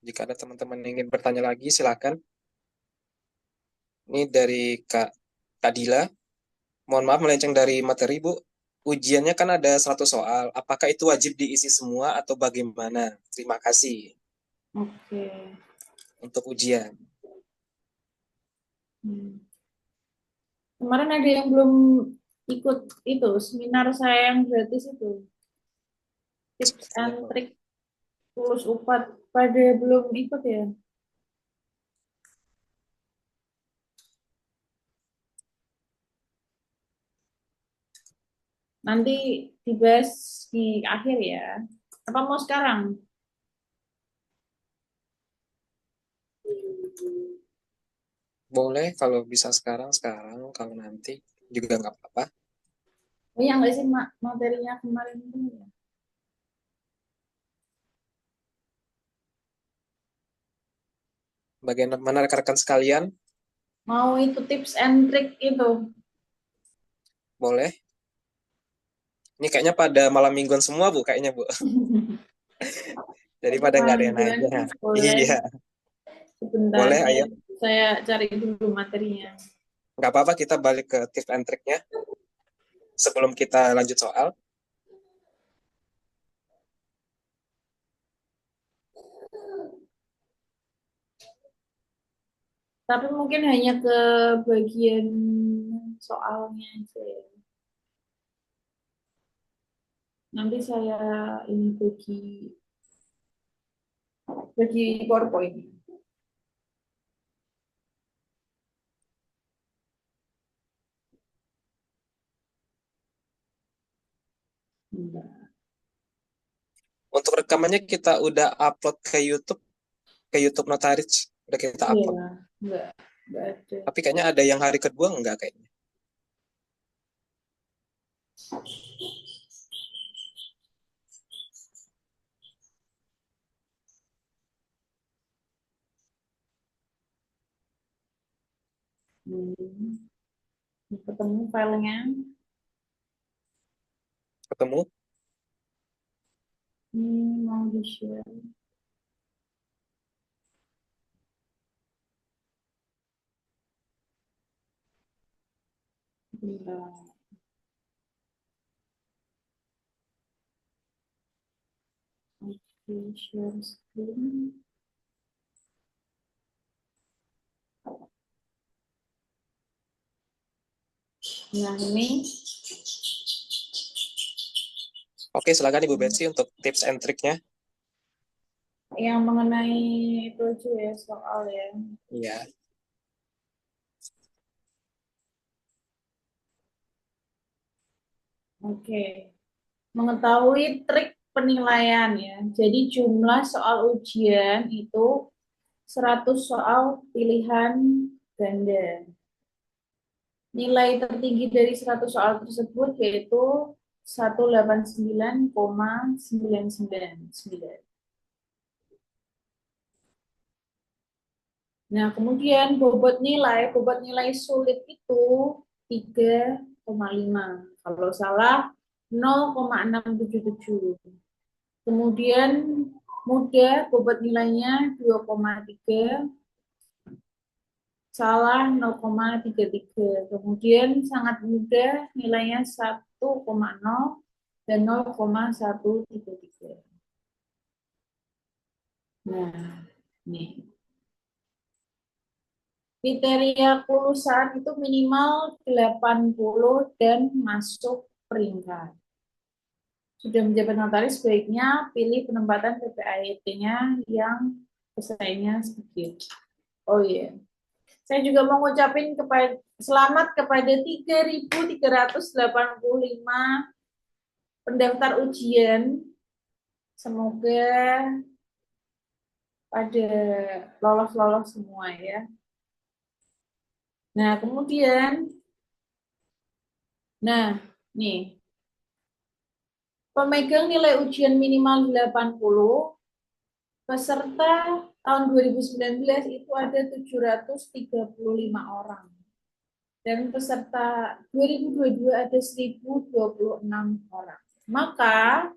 Jika ada teman-teman yang ingin bertanya lagi, silakan. Ini dari Kak Dila. Mohon maaf melenceng dari materi, Bu. Ujiannya kan ada 100 soal. Apakah itu wajib diisi semua atau bagaimana? Terima kasih Oke. untuk ujian. Hmm. Kemarin ada yang belum ikut itu seminar saya yang gratis itu, tips Sepertinya and belum. trick lulus UPAD. Pada belum ikut ya? Nanti dibahas di akhir ya. Apa mau sekarang? Boleh kalau bisa sekarang, sekarang. Kalau nanti juga nggak apa-apa. Oh ya nggak sih materinya kemarin itu ya? Bagaimana rekan-rekan sekalian? Mau itu tips and trick itu. Boleh. Ini kayaknya pada malam mingguan semua, Bu, kayaknya, Bu. Jadi Daripada nggak ada yang mingguan nanya. boleh Iya, sebentar boleh, ya. ayo. Saya cari dulu materinya. Nggak apa-apa, kita balik ke tips and triknya sebelum kita lanjut soal. Tapi mungkin hanya ke bagian soalnya aja ya. Nanti saya ini bagi PowerPoint. Enggak. Untuk rekamannya kita udah upload ke YouTube Notaris. Udah kita Iya, upload. enggak ada. Tapi kayaknya ada yang hari kedua enggak kayaknya. Hmm. Ketemu filenya. Ketemu. Ini mau di-share. Bentar. Oke, share screen. Nah, ini Oke, silakan Ibu Betsy untuk tips and triknya. yang mengenai itu aja ya, soal ya. Iya. Oke. Mengetahui trik penilaian ya. Jadi jumlah soal ujian itu 100 soal pilihan ganda. Nilai tertinggi dari 100 soal tersebut yaitu 189,999. Nah, kemudian bobot nilai sulit itu 3,5. Kalau salah 0,677. Kemudian mudah bobot nilainya 2,3, salah 0,33. Kemudian sangat mudah nilainya 1,0 dan 0,133. Nah, nih. Kriteria kelulusan itu minimal 80 dan masuk peringkat. Sudah menjabat notaris, sebaiknya pilih penempatan PPAET-nya yang pesaingnya sedikit. Oh iya. Saya juga mau ngucapin selamat kepada 3.385 pendaftar ujian. Semoga pada lolos-lolos semua ya. Nah, kemudian, nih, pemegang nilai ujian minimal 80, peserta tahun 2019 itu ada 735 orang. Dan peserta 2022 ada 1.026 orang. Maka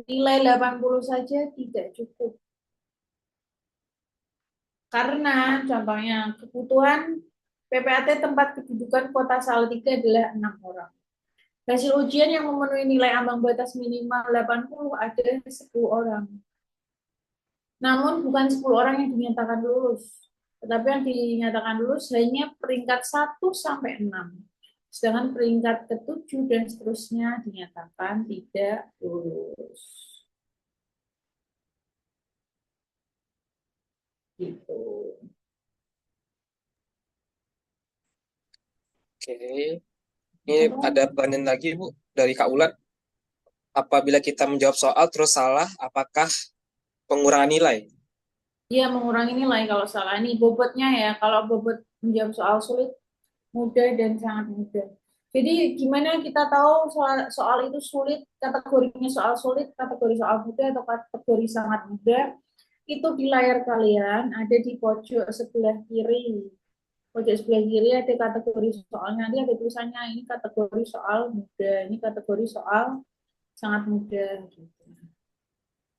nilai 80 saja tidak cukup. Karena contohnya kebutuhan PPAT tempat kedudukan kota Salatiga adalah 6 orang. Hasil ujian yang memenuhi nilai ambang batas minimal 80 ada 10 orang. Namun bukan 10 orang yang dinyatakan lulus, tetapi yang dinyatakan lulus hanya peringkat 1 sampai 6. Sedangkan peringkat ke-7 dan seterusnya dinyatakan tidak lulus. Gitu. Oke, ini ada pertanyaan lagi Bu dari Kak Ulat. Apabila kita menjawab soal terus salah, apakah pengurangan nilai? Iya, mengurangi nilai kalau salah. Ini bobotnya ya, kalau bobot menjawab soal sulit, mudah dan sangat mudah. Jadi gimana kita tahu soal itu sulit, kategorinya soal sulit, kategori soal mudah, atau kategori sangat mudah? Itu di layar kalian ada di pojok sebelah kiri. Pojok sebelah kiri ada kategori soalnya, nanti ada tulisannya ini kategori soal mudah, ini kategori soal sangat mudah gitu.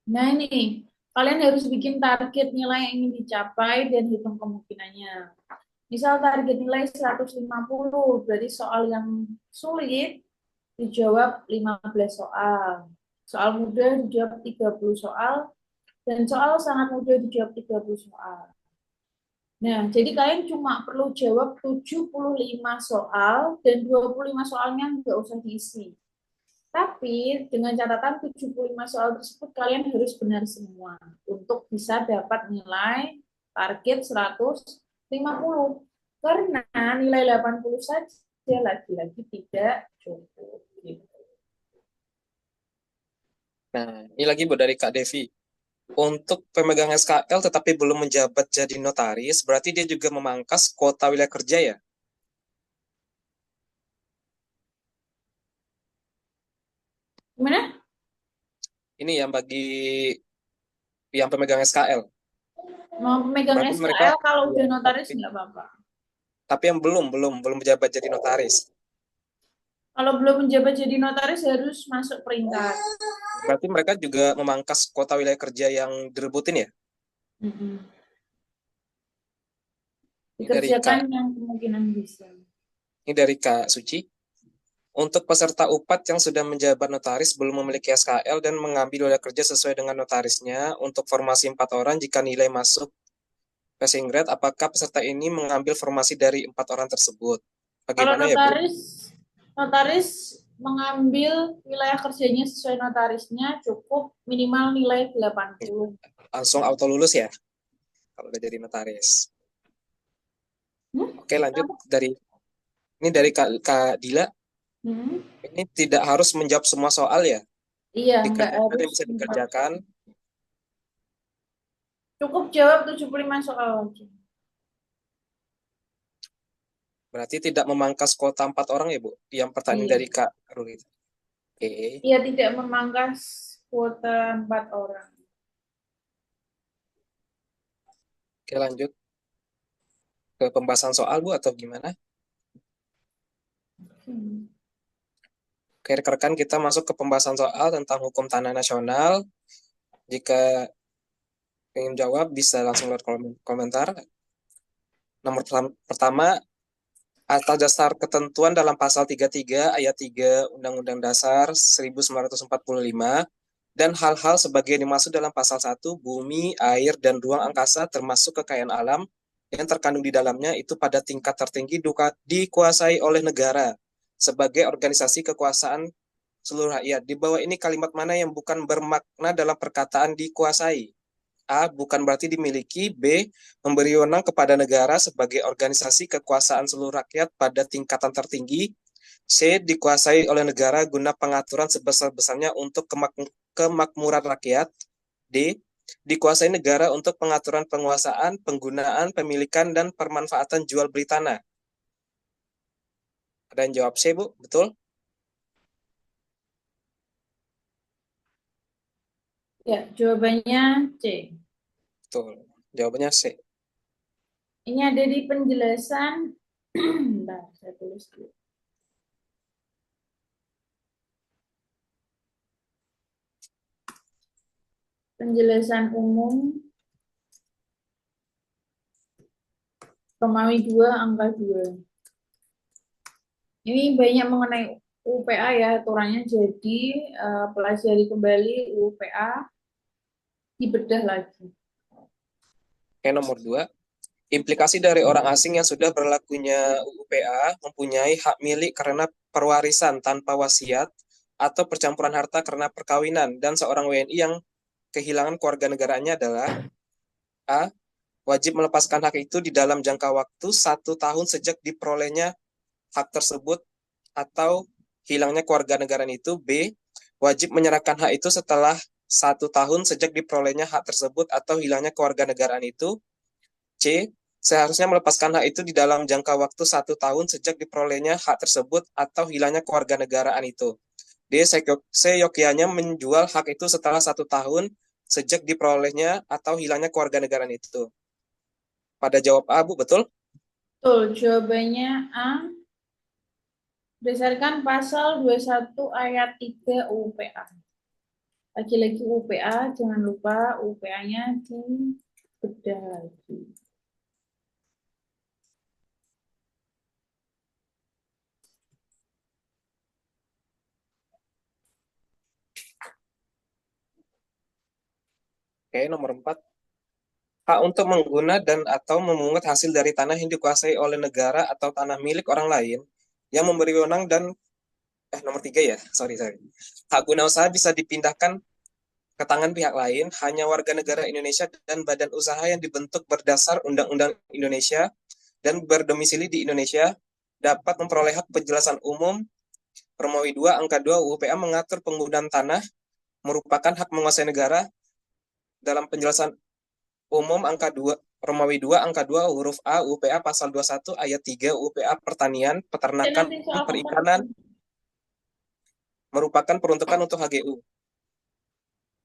Nah ini, kalian harus bikin target nilai yang ingin dicapai dan hitung kemungkinannya. Misal target nilai 150, berarti soal yang sulit dijawab 15 soal. Soal mudah dijawab 30 soal, dan soal sangat mudah dijawab 30 soal. Nah, jadi kalian cuma perlu jawab 75 soal, dan 25 soalnya nggak usah diisi. Tapi dengan catatan 75 soal tersebut kalian harus benar semua untuk bisa dapat nilai target 150. Karena nilai 80 saja lagi-lagi tidak cukup. Gitu. Nah, ini lagi Bu dari Kak Devi. Untuk pemegang SKL tetapi belum menjabat jadi notaris, berarti dia juga memangkas kuota wilayah kerja ya? Gimana? Ini yang bagi yang pemegang SKL. Mau pemegang Berarti mereka SKL kalau ya, udah notaris nggak apa-apa. tapi yang belum menjabat jadi notaris. Kalau belum menjabat jadi notaris harus masuk peringkat. Berarti mereka juga memangkas kuota wilayah kerja yang direbutin ya? Mm-mm. Ini dari Dikerjakan Kak, yang kemungkinan bisa. ini dari Kak Suci. Untuk peserta UPAT yang sudah menjabat notaris belum memiliki SKL dan mengambil wilayah kerja sesuai dengan notarisnya untuk formasi 4 orang jika nilai masuk passing grade, apakah peserta ini mengambil formasi dari 4 orang tersebut? Kalau Bagaimana ya Bu? notaris mengambil wilayah kerjanya sesuai notarisnya cukup minimal nilai 80. Langsung auto lulus ya kalau udah jadi notaris. Hmm? Oke, lanjut dari ini dari Kak Dila. Hmm? Ini tidak harus menjawab semua soal ya. Iya, nggak Dikerjakan harus. yang bisa dikerjakan. Cukup jawab 75 soal aja. Berarti tidak memangkas kuota 4 orang ya, Bu? Yang pertanyaan Iya. dari Kak Ruli. Oke, Ia tidak memangkas kuota 4 orang. oke lanjut ke pembahasan soal, Bu, atau gimana? Hmm. Oke, rekan-rekan, kita masuk ke pembahasan soal tentang hukum tanah nasional. Jika ingin jawab, bisa langsung lewat komentar. Nomor pertama, atas dasar ketentuan dalam pasal 33 ayat 3 Undang-Undang Dasar 1945 dan hal-hal sebagai yang dimaksud dalam pasal 1, bumi, air, dan ruang angkasa termasuk kekayaan alam yang terkandung di dalamnya itu pada tingkat tertinggi dikuasai oleh negara sebagai organisasi kekuasaan seluruh rakyat. Di bawah ini kalimat mana yang bukan bermakna dalam perkataan dikuasai? A. Bukan berarti dimiliki. B. Memberi wewenang kepada negara sebagai organisasi kekuasaan seluruh rakyat pada tingkatan tertinggi. C. Dikuasai oleh negara guna pengaturan sebesar-besarnya untuk kemakmuran rakyat. D. Dikuasai negara untuk pengaturan penguasaan, penggunaan, pemilikan, dan permanfaatan jual beli tanah. Ada yang jawab C, Bu? Betul? Ya, jawabannya C. Betul. Jawabannya C. Ini ada di penjelasan. Bentar, saya tulis dulu. Penjelasan umum Romawi 2 angka 2. Ini banyak mengenai UPA ya aturannya, jadi pelajari kembali UPA, dibedah lagi. Oke, nomor 2. Implikasi dari orang asing yang sudah berlakunya UUPA mempunyai hak milik karena perwarisan tanpa wasiat atau percampuran harta karena perkawinan dan seorang WNI yang kehilangan keluarga negaranya adalah A. Wajib melepaskan hak itu di dalam jangka waktu 1 tahun sejak diperolehnya hak tersebut atau hilangnya keluarga negaraan itu. B. Wajib menyerahkan hak itu setelah 1 tahun sejak diperolehnya hak tersebut atau hilangnya keluarga negaraan itu. C. Seharusnya melepaskan hak itu di dalam jangka waktu 1 tahun sejak diperolehnya hak tersebut atau hilangnya kewarganegaraan itu. D. Seyogyanya menjual hak itu setelah 1 tahun sejak diperolehnya atau hilangnya kewarganegaraan itu. Pada jawab A, Bu, betul? Betul, jawabannya A. Berdasarkan pasal 21 ayat 3 UPA. Lagi-lagi UPA, jangan lupa UPA-nya dibedah lagi. Oke, nomor 4. Hak untuk mengguna dan atau memungut hasil dari tanah yang dikuasai oleh negara atau tanah milik orang lain yang memberi wewenang dan nomor 3 ya, sorry. Hak guna usaha bisa dipindahkan ke tangan pihak lain hanya warga negara Indonesia dan badan usaha yang dibentuk berdasar Undang-Undang Indonesia dan berdomisili di Indonesia dapat memperoleh hak penjelasan umum. Romawi 2 angka 2 UUPA mengatur penggunaan tanah merupakan hak menguasai negara dalam penjelasan umum angka 2 Romawi 2 angka 2 huruf A UPA pasal 21 ayat 3 UPA pertanian, Dan peternakan, nanti soal perikanan kompetensi. merupakan peruntukan untuk HGU.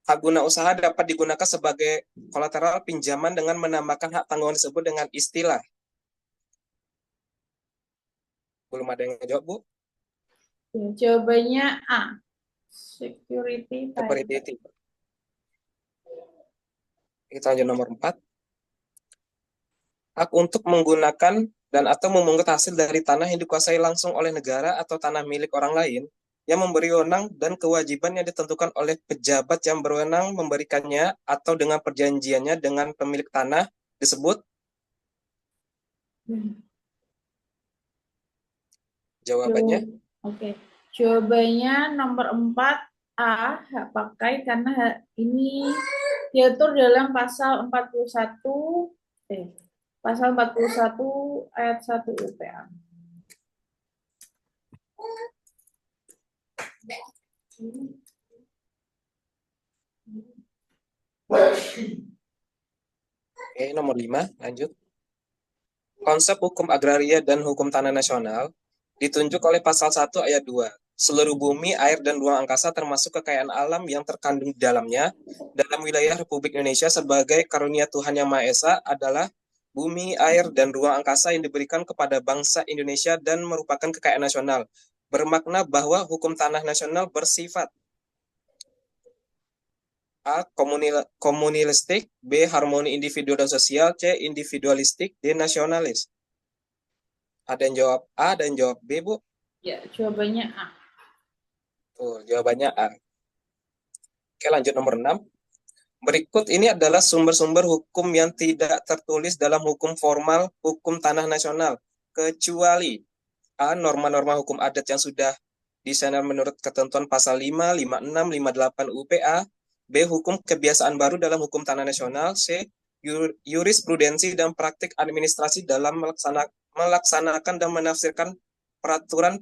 Hak guna usaha dapat digunakan sebagai kolateral pinjaman dengan menambahkan hak tanggungan tersebut dengan istilah. Belum ada yang jawab, Bu? Ya, jawabannya A. Security title. Seperti itu. Kita lanjut nomor 4. Hak untuk menggunakan dan atau memungut hasil dari tanah yang dikuasai langsung oleh negara atau tanah milik orang lain yang memberi wewenang dan kewajiban yang ditentukan oleh pejabat yang berwenang memberikannya atau dengan perjanjiannya dengan pemilik tanah disebut. Jawabannya Oke. Jawabannya nomor 4 A, hak pakai karena hak ini diatur dalam pasal 41 pasal 41 ayat 1 UPA. nomor 5, lanjut. Konsep hukum agraria dan hukum tanah nasional ditunjuk oleh pasal 1 ayat 2. Seluruh bumi, air, dan ruang angkasa termasuk kekayaan alam yang terkandung di dalamnya dalam wilayah Republik Indonesia sebagai karunia Tuhan Yang Maha Esa adalah bumi, air, dan ruang angkasa yang diberikan kepada bangsa Indonesia dan merupakan kekayaan nasional. Bermakna bahwa hukum tanah nasional bersifat A. Komunalistik, B. Harmoni individu dan sosial, C. Individualistik, D. Nasionalis. Ada yang jawab A dan jawab B, Bu. Ya, jawabannya A. Tuh, jawabannya A. Oke, lanjut nomor 6. Berikut ini adalah sumber-sumber hukum yang tidak tertulis dalam hukum formal hukum tanah nasional, kecuali A. Norma-norma hukum adat yang sudah disahkan menurut ketentuan pasal 5, 56, 58 UPA, B. Hukum kebiasaan baru dalam hukum tanah nasional, C. Jurisprudensi dan praktik administrasi dalam melaksanakan dan menafsirkan peraturan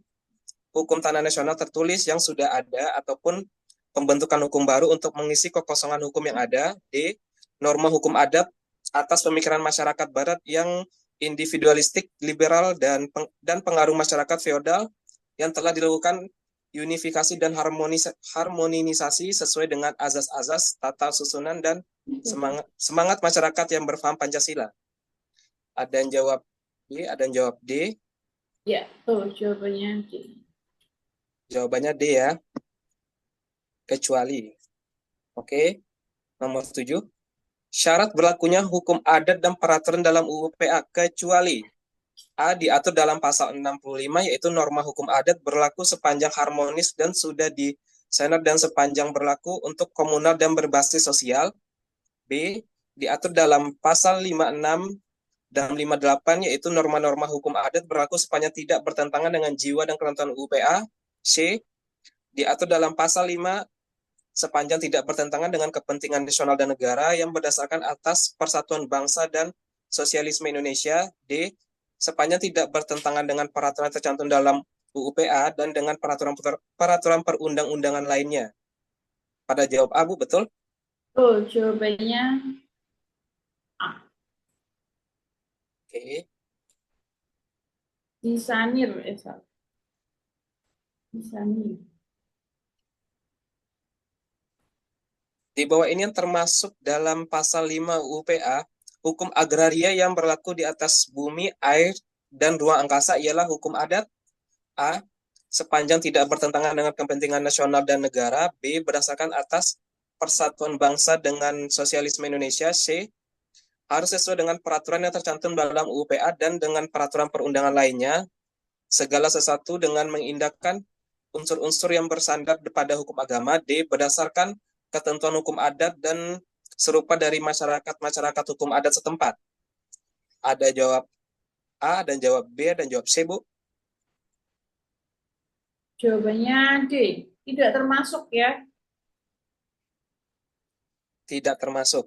hukum tanah nasional tertulis yang sudah ada ataupun pembentukan hukum baru untuk mengisi kekosongan hukum yang ada. D. Norma hukum adat atas pemikiran masyarakat barat yang individualistik, liberal, dan pengaruh masyarakat feodal yang telah dilakukan unifikasi dan harmonisasi sesuai dengan azas-azas, tata susunan, dan semangat masyarakat yang berpaham Pancasila. Ada yang jawab B, ada yang jawab D. Ya, tuh jawabannya D. Jawabannya D ya, kecuali. Oke, nomor 7. Syarat berlakunya hukum adat dan peraturan dalam UU PA kecuali A. Diatur dalam pasal 65 yaitu norma hukum adat berlaku sepanjang harmonis dan sudah disenat dan sepanjang berlaku untuk komunal dan berbasis sosial. B. Diatur dalam pasal 56 dan 58 yaitu norma-norma hukum adat berlaku sepanjang tidak bertentangan dengan jiwa dan ketentuan UU PA. C. Diatur dalam pasal 5 sepanjang tidak bertentangan dengan kepentingan nasional dan negara yang berdasarkan atas persatuan bangsa dan sosialisme Indonesia. D. Sepanjang tidak bertentangan dengan peraturan tercantum dalam UUPA dan dengan peraturan perundang-undangan lainnya. Pada jawab Abu, betul? Tuh jawabannya A. Oke. Disanir, Esa. Disanir. Di bawah ini yang termasuk dalam pasal 5 UUPA, hukum agraria yang berlaku di atas bumi, air, dan ruang angkasa ialah hukum adat. A. Sepanjang tidak bertentangan dengan kepentingan nasional dan negara. B. Berdasarkan atas persatuan bangsa dengan sosialisme Indonesia. C. Harus sesuai dengan peraturan yang tercantum dalam UUPA dan dengan peraturan perundangan lainnya. Segala sesuatu dengan mengindahkan unsur-unsur yang bersandar pada hukum agama. D. Berdasarkan ketentuan hukum adat dan serupa dari masyarakat hukum adat setempat. Ada jawab A dan jawab B dan jawab C, Bu. Jawabannya D. Tidak termasuk ya. Tidak termasuk.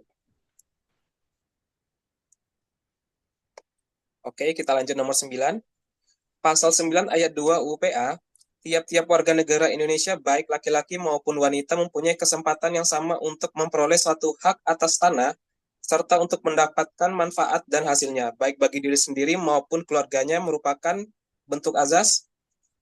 Oke, kita lanjut nomor 9. Pasal 9 ayat 2 UPA, tiap-tiap warga negara Indonesia baik laki-laki maupun wanita mempunyai kesempatan yang sama untuk memperoleh suatu hak atas tanah serta untuk mendapatkan manfaat dan hasilnya, baik bagi diri sendiri maupun keluarganya merupakan bentuk azas.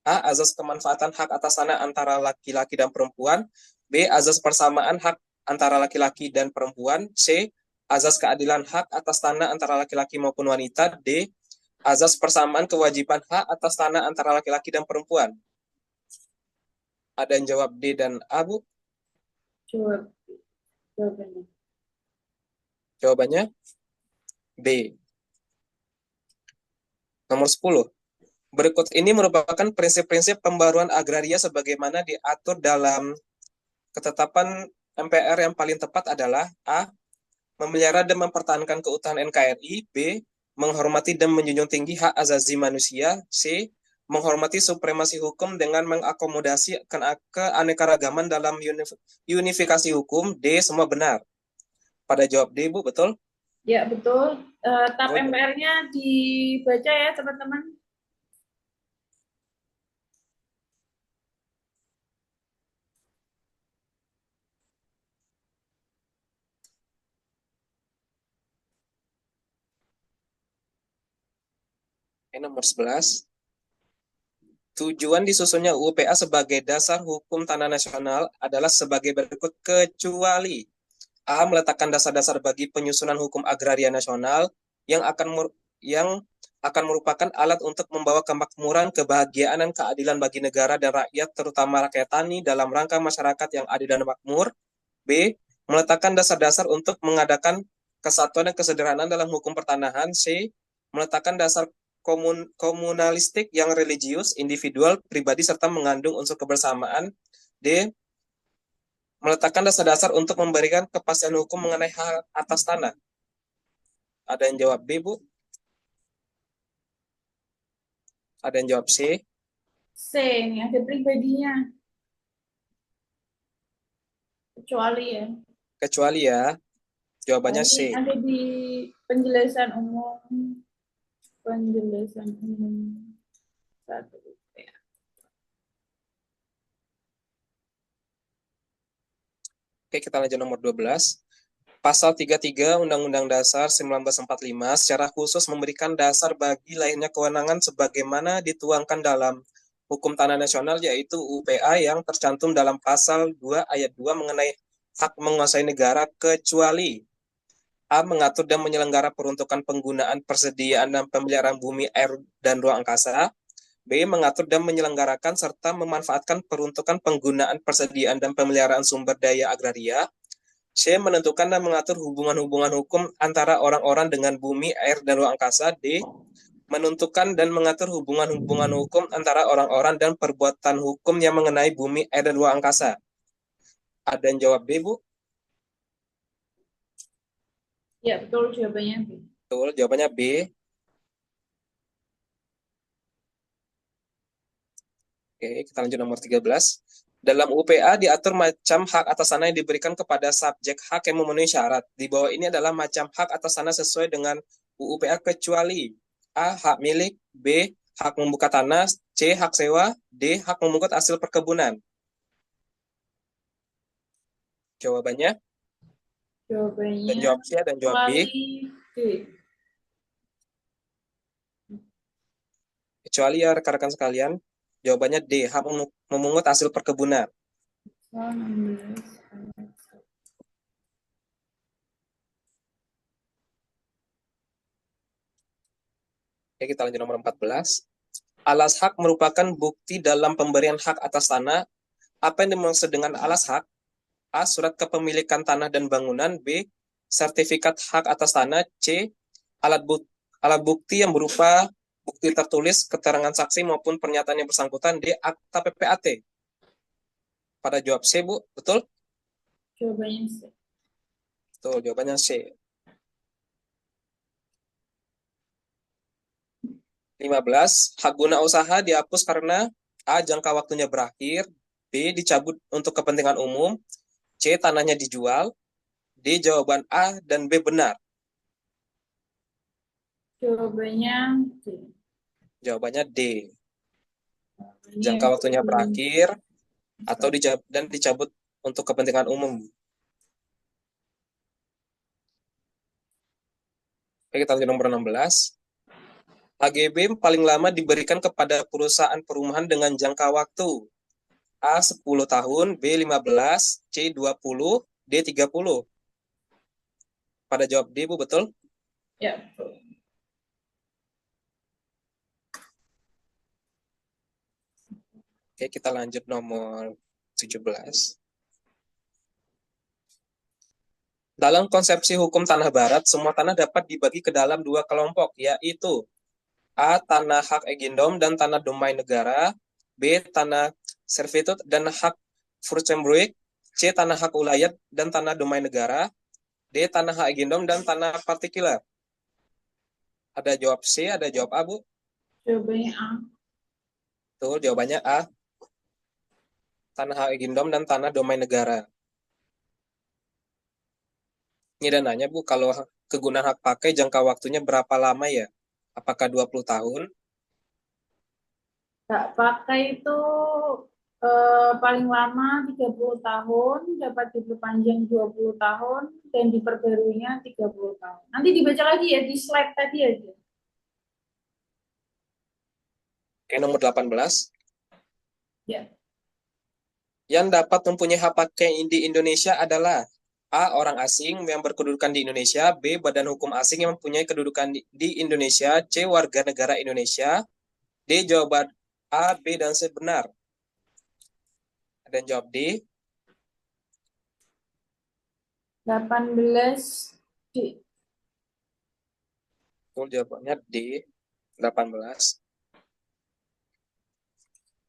A. Azas kemanfaatan hak atas tanah antara laki-laki dan perempuan. B. Azas persamaan hak antara laki-laki dan perempuan. C. Azas keadilan hak atas tanah antara laki-laki maupun wanita. D. Azas persamaan kewajiban hak atas tanah antara laki-laki dan perempuan. Ada yang jawab D dan A, Bu? Jawab jawabannya. Jawabannya B. Nomor 10. Berikut ini merupakan prinsip-prinsip pembaruan agraria sebagaimana diatur dalam ketetapan MPR yang paling tepat adalah A. Memelihara dan mempertahankan keutuhan NKRI. B. Menghormati dan menjunjung tinggi hak asasi manusia. C. Menghormati supremasi hukum dengan mengakomodasi keanekaragaman dalam unifikasi hukum. D. Semua benar. Pada jawab D, Bu, betul? Ya, betul. Tab Betul. MPR-nya dibaca ya, teman-teman. Nomor 11. Tujuan disusunnya UU PA sebagai dasar hukum tanah nasional adalah sebagai berikut, kecuali A. Meletakkan dasar-dasar bagi penyusunan hukum agraria nasional yang akan merupakan alat untuk membawa kemakmuran, kebahagiaan, dan keadilan bagi negara dan rakyat, terutama rakyat tani, dalam rangka masyarakat yang adil dan makmur. B. Meletakkan dasar-dasar untuk mengadakan kesatuan dan kesederhanaan dalam hukum pertanahan. C. Meletakkan dasar komunalistik yang religius, individual, pribadi, serta mengandung unsur kebersamaan. D. Meletakkan dasar-dasar untuk memberikan kepastian hukum mengenai hak atas tanah. Ada yang jawab B, Bu? Ada yang jawab C? C, ini ada pribadinya. Kecuali ya. Kecuali ya. Jawabannya Ini C. ada di penjelasan umum. Penjelasan umum. Satu. Ya. Oke, kita lanjut nomor 12. Pasal 33 Undang-Undang Dasar 1945 secara khusus memberikan dasar bagi lahirnya kewenangan sebagaimana dituangkan dalam Hukum Tanah Nasional, yaitu UPA, yang tercantum dalam Pasal 2 Ayat 2 mengenai hak menguasai negara, kecuali A. Mengatur dan menyelenggara peruntukan penggunaan, persediaan, dan pemeliharaan bumi, air, dan ruang angkasa. B. Mengatur dan menyelenggarakan serta memanfaatkan peruntukan penggunaan, persediaan, dan pemeliharaan sumber daya agraria. C. Menentukan dan mengatur hubungan-hubungan hukum antara orang-orang dengan bumi, air, dan ruang angkasa. D. Menentukan dan mengatur hubungan-hubungan hukum antara orang-orang dan perbuatan hukum yang mengenai bumi, air, dan ruang angkasa. Ada yang jawab B, Bu? Ya, betul jawabannya B. Betul, jawabannya B. Oke, kita lanjut nomor 13. Dalam UPA diatur macam hak atas tanah yang diberikan kepada subjek hak yang memenuhi syarat. Di bawah ini adalah macam hak atas tanah sesuai dengan UUPA, kecuali A. Hak milik, B. Hak membuka tanah, C. Hak sewa, D. Hak memungut hasil perkebunan. Jawabannya, dan Jawabannya jawab C dan jawab B. kecuali D. Kecuali ya rekan-rekan sekalian, jawabannya D. Hak memungut hasil perkebunan. Pasal 16 ayat 1. Oke, kita lanjut nomor 14. Alas hak merupakan bukti dalam pemberian hak atas tanah. Apa yang dimaksud dengan alas hak? A. Surat kepemilikan tanah dan bangunan. B. Sertifikat hak atas tanah. C. Alat bukti yang berupa bukti tertulis, keterangan saksi, maupun pernyataan yang bersangkutan. D. Akta PPAT. Pada jawab C, Bu. Betul? Jawabannya C. Betul, jawabannya C. 15. Hak guna usaha dihapus karena A. Jangka waktunya berakhir. B. Dicabut untuk kepentingan umum. C. Tanahnya dijual. D. Jawaban A dan B benar. Jawabannya D. Jawabannya D. Ini Jangka waktunya berakhir atau dicabut untuk kepentingan umum. Oke, kita lanjut nomor 16. HGB paling lama diberikan kepada perusahaan perumahan dengan jangka waktu A. 10 tahun, B. 15, C. 20, D. 30. Pada jawab D, Bu, betul? Ya, betul. Oke, kita lanjut nomor 17. Dalam konsepsi hukum tanah barat, semua tanah dapat dibagi ke dalam dua kelompok, yaitu A. Tanah hak egendom dan tanah domain negara. B. Tanah servitut dan hak Furstenbruik. C. Tanah hak ulayat dan tanah domain negara. D. Tanah hak egendom dan tanah partikular. Ada jawab C, ada jawab A, Bu? Jawabannya A. Betul, jawabannya A. Tanah hak egendom dan tanah domain negara. Ini dan nanya, Bu, kalau kegunaan hak pakai jangka waktunya berapa lama ya? Apakah 20 tahun? Hak pakai itu paling lama 30 tahun, dapat diperpanjang 20 tahun, dan diperbaruinya 30 tahun. Nanti dibaca lagi ya di slide tadi aja. Oke, nomor 18. Ya. Yang dapat mempunyai hak pakai di Indonesia adalah A. Orang asing yang berkedudukan di Indonesia. B. Badan hukum asing yang mempunyai kedudukan di Indonesia. C. Warga negara Indonesia. D. Jawaban A, B, dan C benar. Ada yang jawab D. 18 D. Betul, jawabannya D. 18.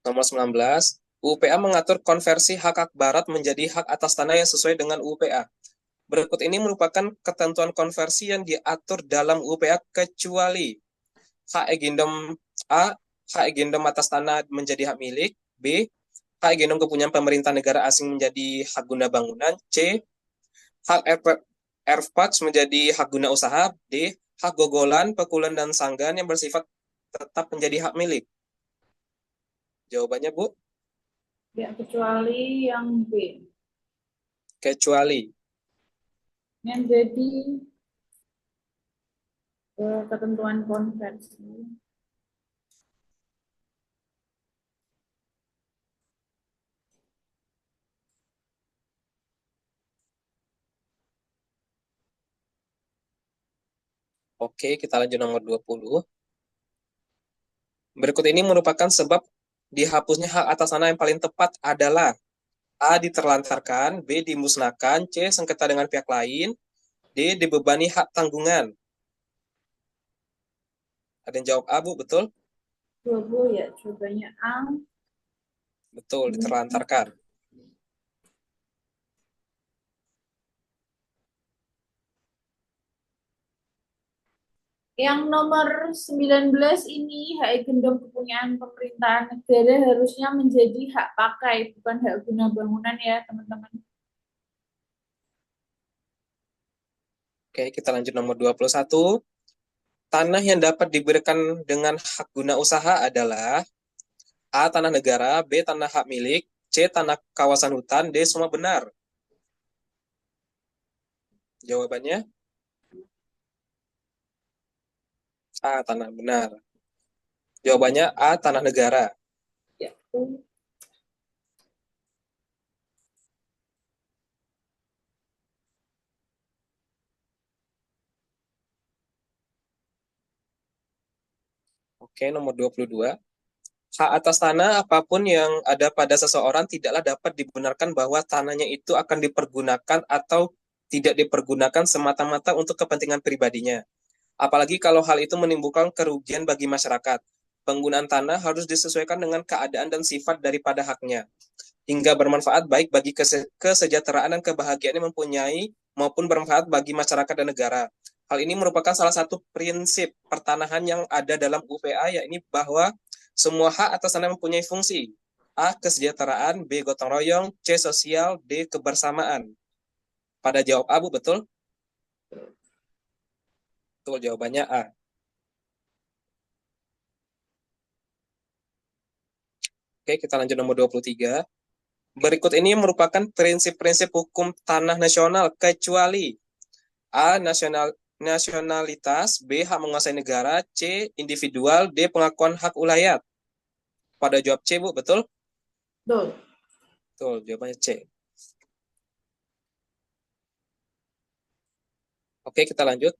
Nomor 19. UPA mengatur konversi hak barat menjadi hak atas tanah yang sesuai dengan UPA. Berikut ini merupakan ketentuan konversi yang diatur dalam UPA kecuali hak agendum A. Hak agendum atas tanah menjadi hak milik. B. Hak agendum kepunyaan pemerintah negara asing menjadi hak guna bangunan. C. Hak erfpats menjadi hak guna usaha. D. Hak gogolan, pekulan, dan sanggan yang bersifat tetap menjadi hak milik. Jawabannya, Bu? Ya, kecuali yang B. Kecuali. Yang jadi ketentuan konversi. Oke, kita lanjut nomor 20. Berikut ini merupakan sebab dihapusnya hak atas tanah yang paling tepat adalah A. Diterlantarkan, B. Dimusnahkan, C. Sengketa dengan pihak lain, D. Dibebani hak tanggungan. Ada yang jawab A, Bu? Betul? 20 ya, jawabannya A. Betul, diterlantarkan. Yang nomor 19 ini hak agendum kepunyaan pemerintahan negara harusnya menjadi hak pakai, bukan hak guna bangunan ya, teman-teman. Oke, kita lanjut nomor 21. Tanah yang dapat diberikan dengan hak guna usaha adalah A. Tanah negara, B. Tanah hak milik, C. Tanah kawasan hutan, D. Semua benar. Jawabannya A. Tanah benar. Jawabannya A. Tanah negara. Ya. Oke, nomor 22. Hak atas tanah apapun yang ada pada seseorang tidaklah dapat dibenarkan bahwa tanahnya itu akan dipergunakan atau tidak dipergunakan semata-mata untuk kepentingan pribadinya. Apalagi kalau hal itu menimbulkan kerugian bagi masyarakat. Penggunaan tanah harus disesuaikan dengan keadaan dan sifat daripada haknya, hingga bermanfaat baik bagi kesejahteraan dan kebahagiaan yang mempunyai maupun bermanfaat bagi masyarakat dan negara. Hal ini merupakan salah satu prinsip pertanahan yang ada dalam UPA, yakni bahwa semua hak atas tanah mempunyai fungsi. A. Kesejahteraan, B. Gotong royong, C. Sosial, D. Kebersamaan. Pada jawab A, Bu, betul? Betul, jawabannya A. Oke, kita lanjut nomor 23. Berikut ini merupakan prinsip-prinsip hukum tanah nasional kecuali A. Nasionalitas, B. Hak menguasai negara, C. Individual, D. Pengakuan hak ulayat. Pada jawab C, Bu, betul? Betul. Betul, jawabannya C. Oke, kita lanjut.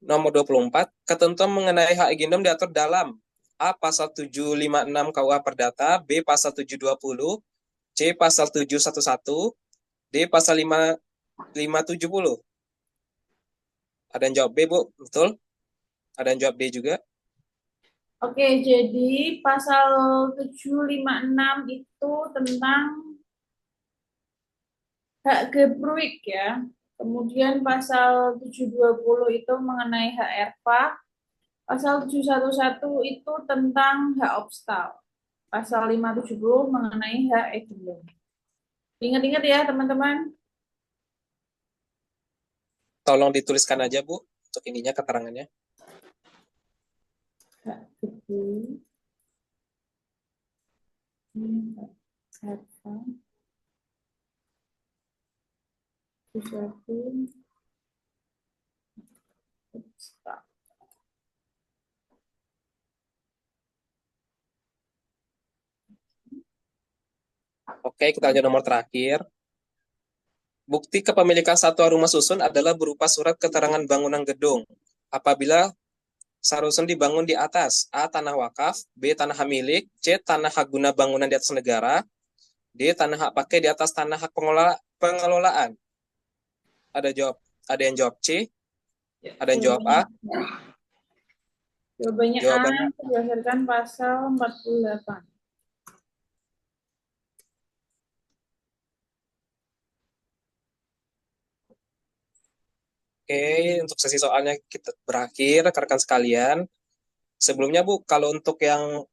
Nomor 24, ketentuan mengenai hak agendum diatur dalam A. Pasal 756 KUH Perdata, B. Pasal 720, C. Pasal 711, D. Pasal 570. Ada yang jawab B, Bu? Betul? Ada yang jawab D juga? Oke, jadi pasal 756 itu tentang hak gebruik ya. Kemudian pasal 720 itu mengenai hak erfa. Pasal 711 itu tentang hak obstal. Pasal 570 mengenai hak agendum. Ingat-ingat ya, teman-teman. Tolong dituliskan aja, Bu, untuk ininya keterangannya. Hak gebruik. Hak erfa. 711 obstal. Oke, kita lanjut nomor terakhir. Bukti kepemilikan satwa rumah susun adalah berupa surat keterangan bangunan gedung. Apabila sarusun dibangun di atas A. Tanah wakaf, B. Tanah hak milik, C. Tanah hak guna bangunan di atas negara, D. Tanah hak pakai di atas tanah hak pengelolaan. Ada yang jawab C, ada yang jawab A. Jawabannya, jawabannya A Jawabannya berdasarkan pasal 48. oke. Untuk sesi soalnya kita berakhir, rekan-rekan sekalian. Sebelumnya Bu, kalau untuk yang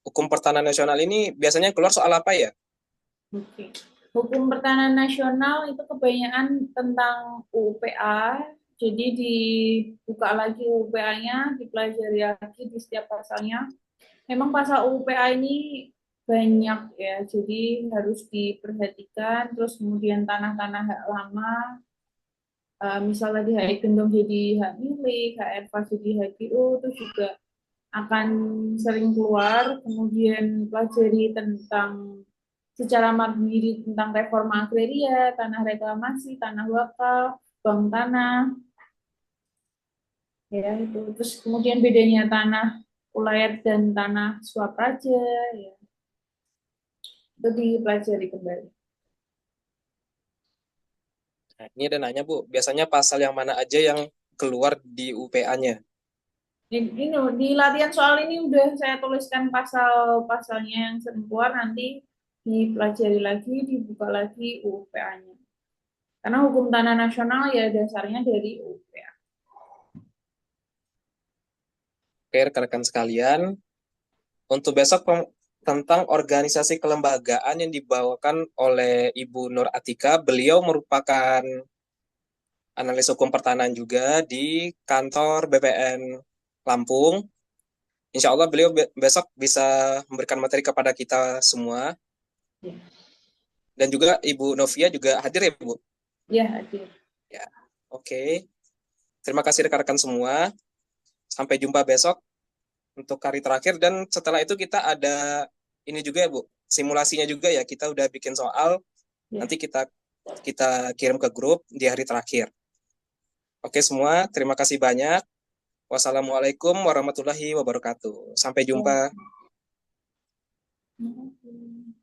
hukum pertanahan nasional ini biasanya keluar soal apa ya? Oke. Hukum pertanahan nasional itu kebanyakan tentang UPA, jadi dibuka lagi UPA-nya, dipelajari lagi di setiap pasalnya. Memang pasal UPA ini banyak ya, jadi harus diperhatikan. Terus kemudian tanah-tanah hak lama, misalnya di HI Gendong jadi hak milik, HRFA jadi HGU, itu juga akan sering keluar. Kemudian pelajari tentang secara mandiri tentang reforma agraria, tanah reklamasi, tanah wakaf, bank tanah, ya itu. Terus kemudian bedanya tanah ulayat dan tanah swapraja, ya itu dipelajari kembali. Nah, ini ada nanya Bu, biasanya pasal yang mana aja yang keluar di UPA-nya? Ini di latihan soal ini udah saya tuliskan pasal-pasalnya yang sering keluar, nanti dipelajari lagi, dibuka lagi UPA-nya. Karena hukum tanah nasional ya dasarnya dari UPA. Oke, rekan-rekan sekalian, untuk besok tentang organisasi kelembagaan yang dibawakan oleh Ibu Nur Atika, beliau merupakan analis hukum pertanahan juga di kantor BPN Lampung. Insya Allah beliau besok bisa memberikan materi kepada kita semua. Ya, Dan juga Ibu Novia juga hadir ya Bu? ya hadir. Ya, oke. Terima kasih rekan-rekan semua. Sampai jumpa besok untuk hari terakhir. Dan setelah itu kita ada ini juga ya Bu, simulasinya juga ya. Kita udah bikin soal, Ya. nanti kita kita kirim ke grup di hari terakhir. Oke semua, terima kasih banyak. Wassalamualaikum warahmatullahi wabarakatuh. Sampai Ya. jumpa. Terima kasih.